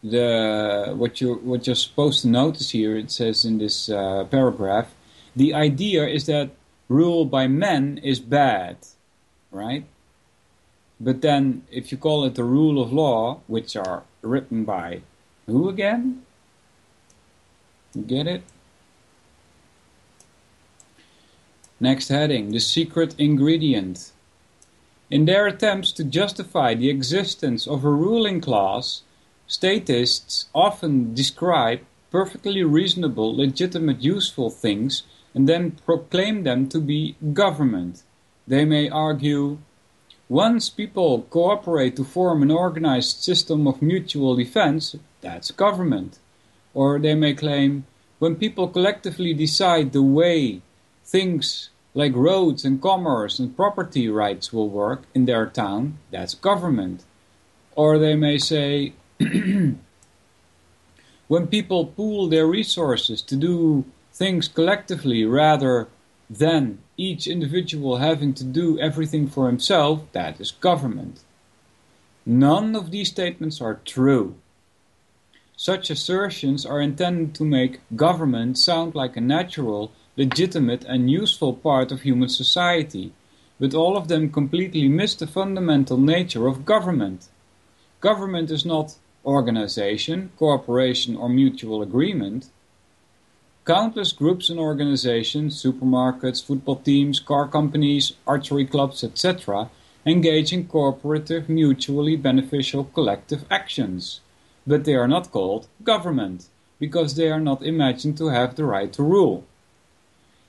What you're supposed to notice here, it says in this paragraph, the idea is that rule by men is bad, right? But then, if you call it the rule of law, which are written by who again? You get it? Next heading, the secret ingredient. In their attempts to justify the existence of a ruling class, statists often describe perfectly reasonable, legitimate, useful things and then proclaim them to be government. They may argue, once people cooperate to form an organized system of mutual defense, that's government. Or they may claim, when people collectively decide the way things like roads and commerce and property rights will work in their town, that's government. Or they may say, when people pool their resources to do things collectively rather than each individual having to do everything for himself, that is government. None of these statements are true. Such assertions are intended to make government sound like a natural, legitimate and useful part of human society, but all of them completely miss the fundamental nature of government. Government is not organization, cooperation or mutual agreement. Countless groups and organizations, supermarkets, football teams, car companies, archery clubs, etc. engage in cooperative, mutually beneficial collective actions. But they are not called government, because they are not imagined to have the right to rule.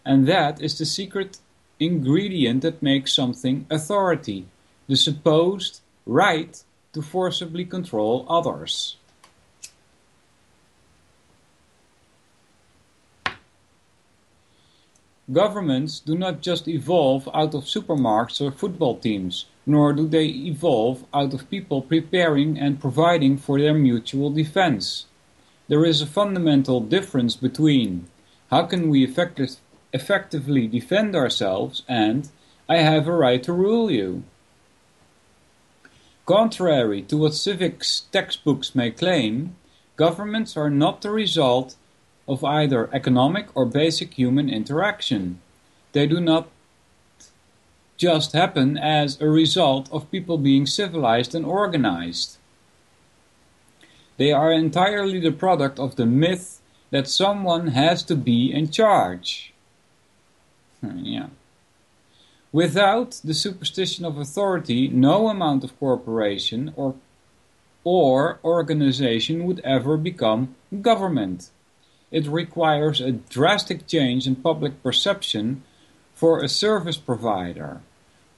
And that is the secret ingredient that makes something authority, the supposed right to forcibly control others. Governments do not just evolve out of supermarkets or football teams, nor do they evolve out of people preparing and providing for their mutual defense. There is a fundamental difference between how can we effectively defend ourselves and I have a right to rule you. Contrary to what civics textbooks may claim, governments are not the result of either economic or basic human interaction. They do not just happen as a result of people being civilized and organized. They are entirely the product of the myth that someone has to be in charge. Yeah. Without the superstition of authority, no amount of cooperation or organization would ever become government. It requires a drastic change in public perception for a service provider,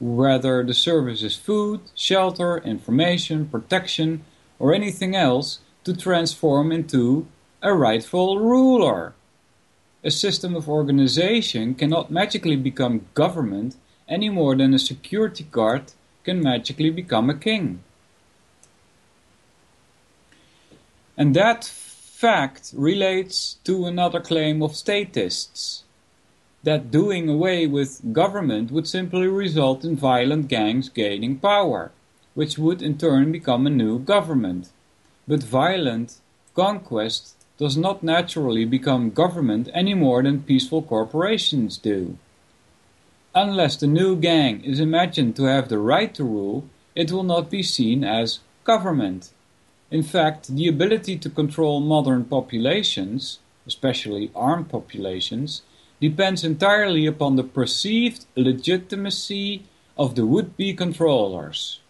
whether the service is food, shelter, information, protection, or anything else, to transform into a rightful ruler. A system of organization cannot magically become government any more than a security guard can magically become a king. And that fact relates to another claim of statists, that doing away with government would simply result in violent gangs gaining power, which would in turn become a new government. But violent conquest does not naturally become government any more than peaceful corporations do. Unless the new gang is imagined to have the right to rule, it will not be seen as government. In fact, the ability to control modern populations, especially armed populations, depends entirely upon the perceived legitimacy of the would-be controllers.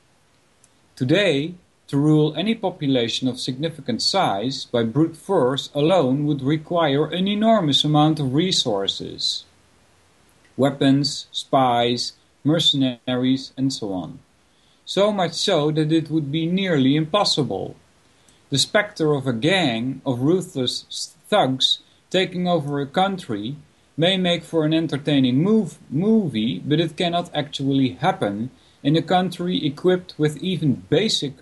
Today, to rule any population of significant size by brute force alone would require an enormous amount of resources. Weapons, spies, mercenaries, and so on. So much so that it would be nearly impossible. The specter of a gang of ruthless thugs taking over a country may make for an entertaining movie, but it cannot actually happen in a country equipped with even basic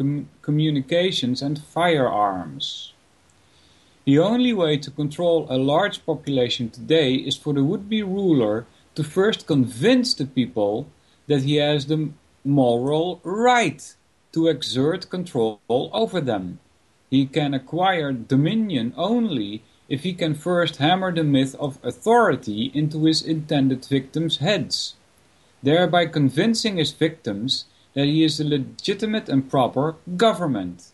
communications and firearms. The only way to control a large population today is for the would-be ruler to first convince the people that he has the moral right to exert control over them. He can acquire dominion only if he can first hammer the myth of authority into his intended victims' heads, thereby convincing his victims that he is a legitimate and proper government.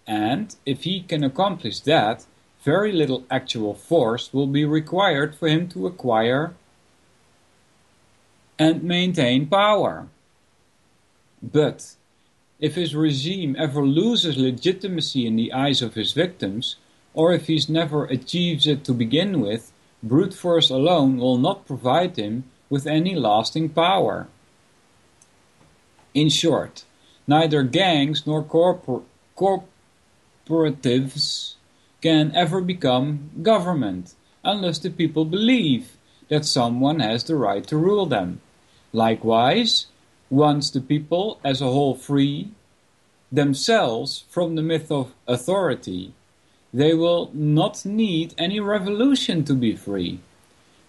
And if he can accomplish that, very little actual force will be required for him to acquire and maintain power. But if his regime ever loses legitimacy in the eyes of his victims, or if he never achieves it to begin with, brute force alone will not provide him with any lasting power. In short, neither gangs nor corporatives can ever become government, unless the people believe that someone has the right to rule them. Likewise, once the people as a whole free themselves from the myth of authority, they will not need any revolution to be free.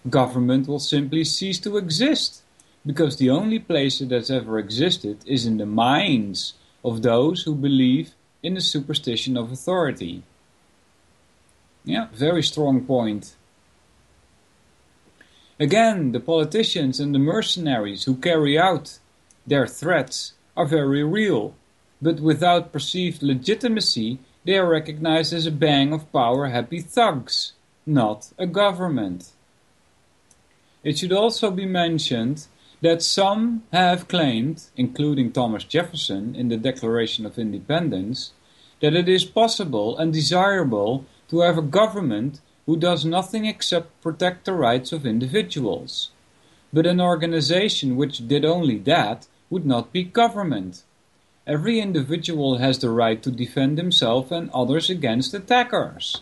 Government will simply cease to exist, because the only place it has ever existed is in the minds of those who believe in the superstition of authority. Yeah, very strong point. Again, the politicians and the mercenaries who carry out their threats are very real, but without perceived legitimacy, they are recognized as a bang of power-happy thugs, not a government. It should also be mentioned that some have claimed, including Thomas Jefferson in the Declaration of Independence, that it is possible and desirable to have a government who does nothing except protect the rights of individuals. But an organization which did only that would not be government. Every individual has the right to defend himself and others against attackers.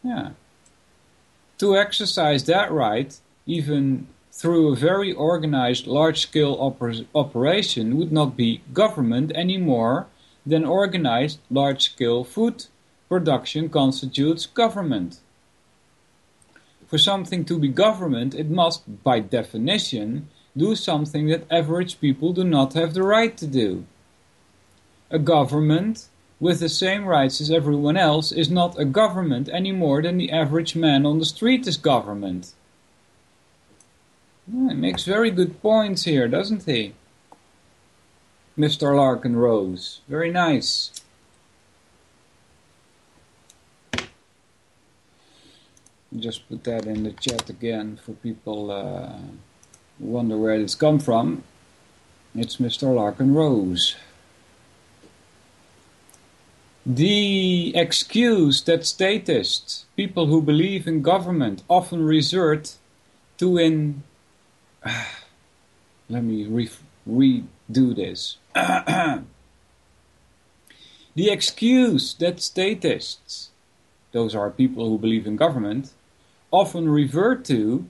Yeah. To exercise that right, even through a very organized large-scale operation, would not be government any more than organized large-scale food production constitutes government. For something to be government, it must, by definition, do something that average people do not have the right to do. A government with the same rights as everyone else is not a government any more than the average man on the street is government. He makes very good points here, doesn't he? Mr. Larkin Rose. Very nice. Just put that in the chat again for people who wonder where it's come from. It's Mr. Larkin Rose. The excuse that statists, people who believe in government, often resort to let me redo this. The excuse that statists, those are people who believe in government, often revert to,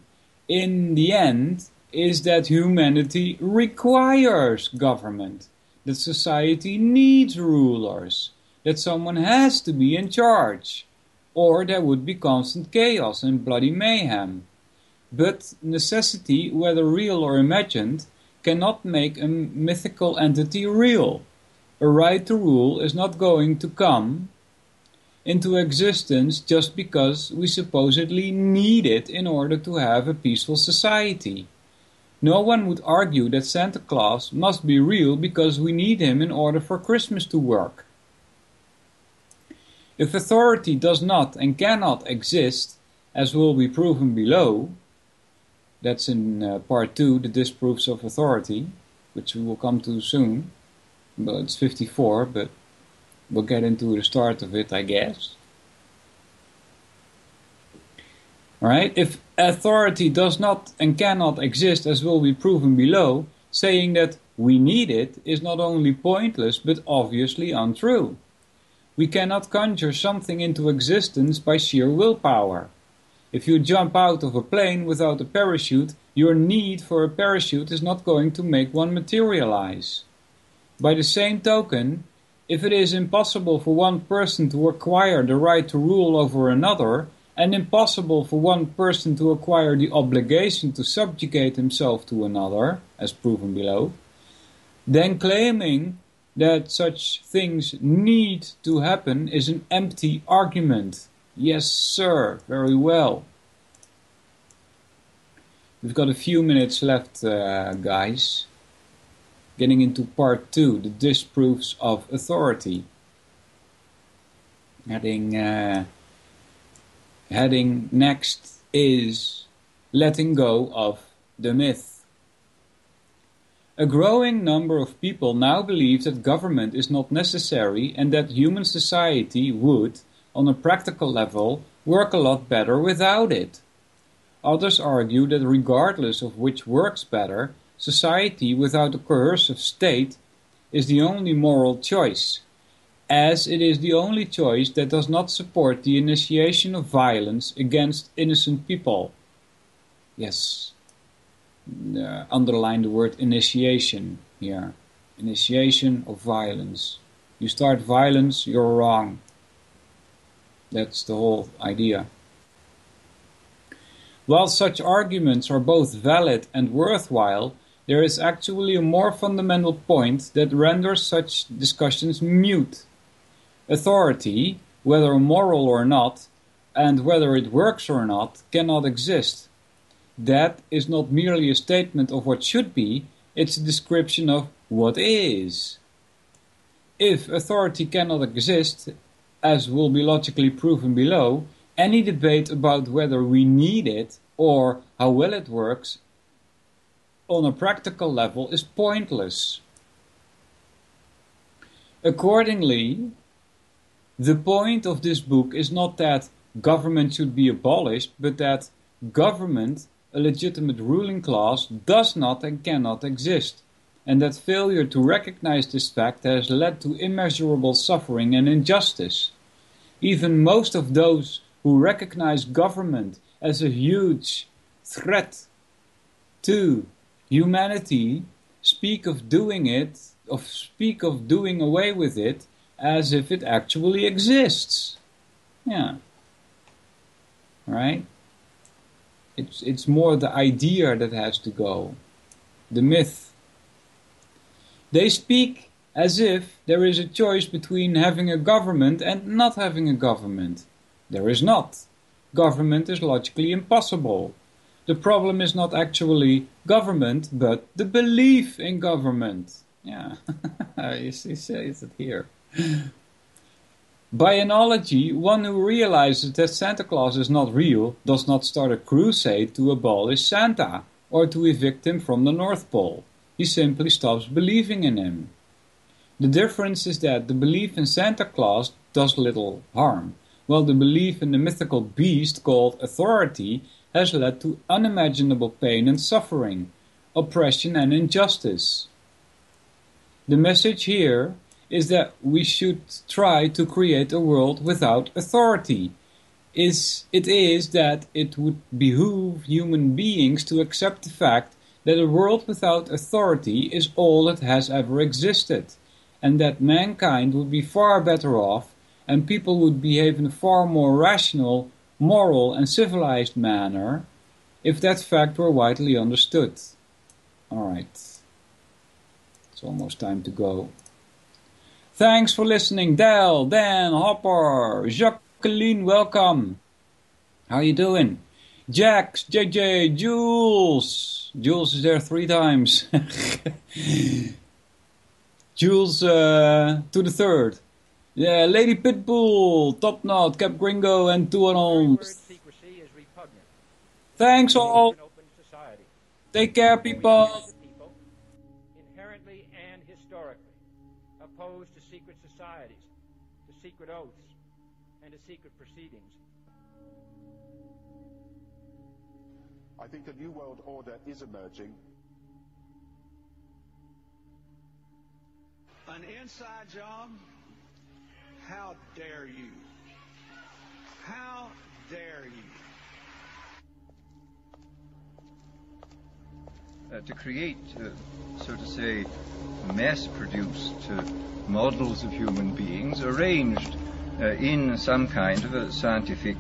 in the end, is that humanity requires government, that society needs rulers, that someone has to be in charge, or there would be constant chaos and bloody mayhem. But necessity, whether real or imagined, cannot make a mythical entity real. A right to rule is not going to come into existence just because we supposedly need it in order to have a peaceful society. No one would argue that Santa Claus must be real because we need him in order for Christmas to work. If authority does not and cannot exist, as will be proven below, that's in part 2, the disproofs of authority, which we will come to soon. Well, it's 54, but we'll get into the start of it, I guess. Alright, if authority does not and cannot exist, as will be proven below, saying that we need it is not only pointless, but obviously untrue. We cannot conjure something into existence by sheer willpower. If you jump out of a plane without a parachute, your need for a parachute is not going to make one materialize. By the same token, if it is impossible for one person to acquire the right to rule over another, and impossible for one person to acquire the obligation to subjugate himself to another, as proven below, then claiming that such things need to happen is an empty argument. Yes, sir, very well. We've got a few minutes left, guys. Getting into part 2, the disproofs of authority. Heading next is letting go of the myth. A growing number of people now believe that government is not necessary and that human society would, on a practical level, work a lot better without it. Others argue that regardless of which works better, society without a coercive state is the only moral choice, as it is the only choice that does not support the initiation of violence against innocent people. Yes, underline the word initiation here. Initiation of violence. You start violence, you're wrong. That's the whole idea. While such arguments are both valid and worthwhile, there is actually a more fundamental point that renders such discussions mute. Authority, whether moral or not, and whether it works or not, cannot exist. That is not merely a statement of what should be, it's a description of what is. If authority cannot exist, as will be logically proven below, any debate about whether we need it or how well it works on a practical level is pointless. Accordingly, the point of this book is not that government should be abolished, but that government, a legitimate ruling class, does not and cannot exist, and that failure to recognize this fact has led to immeasurable suffering and injustice. Even most of those who recognize government as a huge threat to humanity speak of doing away with it as if it actually exists. Yeah. Right? It's more the idea that has to go. The myth. They speak as if there is a choice between having a government and not having a government. There is not. Government is logically impossible. The problem is not actually government, but the belief in government. Yeah, you says it here. By analogy, one who realizes that Santa Claus is not real does not start a crusade to abolish Santa or to evict him from the North Pole. He simply stops believing in him. The difference is that the belief in Santa Claus does little harm, while the belief in the mythical beast called authority has led to unimaginable pain and suffering, oppression and injustice. The message here is that we should try to create a world without authority. It is that it would behoove human beings to accept the fact that a world without authority is all that has ever existed, and that mankind would be far better off and people would behave in a far more rational, moral and civilized manner if that fact were widely understood. Alright. It's almost time to go. Thanks for listening, Del, Dan, Hopper, Jacqueline, welcome. How you doing? Jax, JJ, Jules. Jules is there 3 times. Jules to the 3rd. Yeah, Lady Pitbull, Top Knot, Cap Gringo, and Tuanon. Thanks all. Take care, people. Inherently and historically opposed to secret societies, to secret oaths, and to secret proceedings. I think a new world order is emerging. An inside job? How dare you? How dare you? to create, so to say, mass-produced models of human beings arranged in some kind of a scientific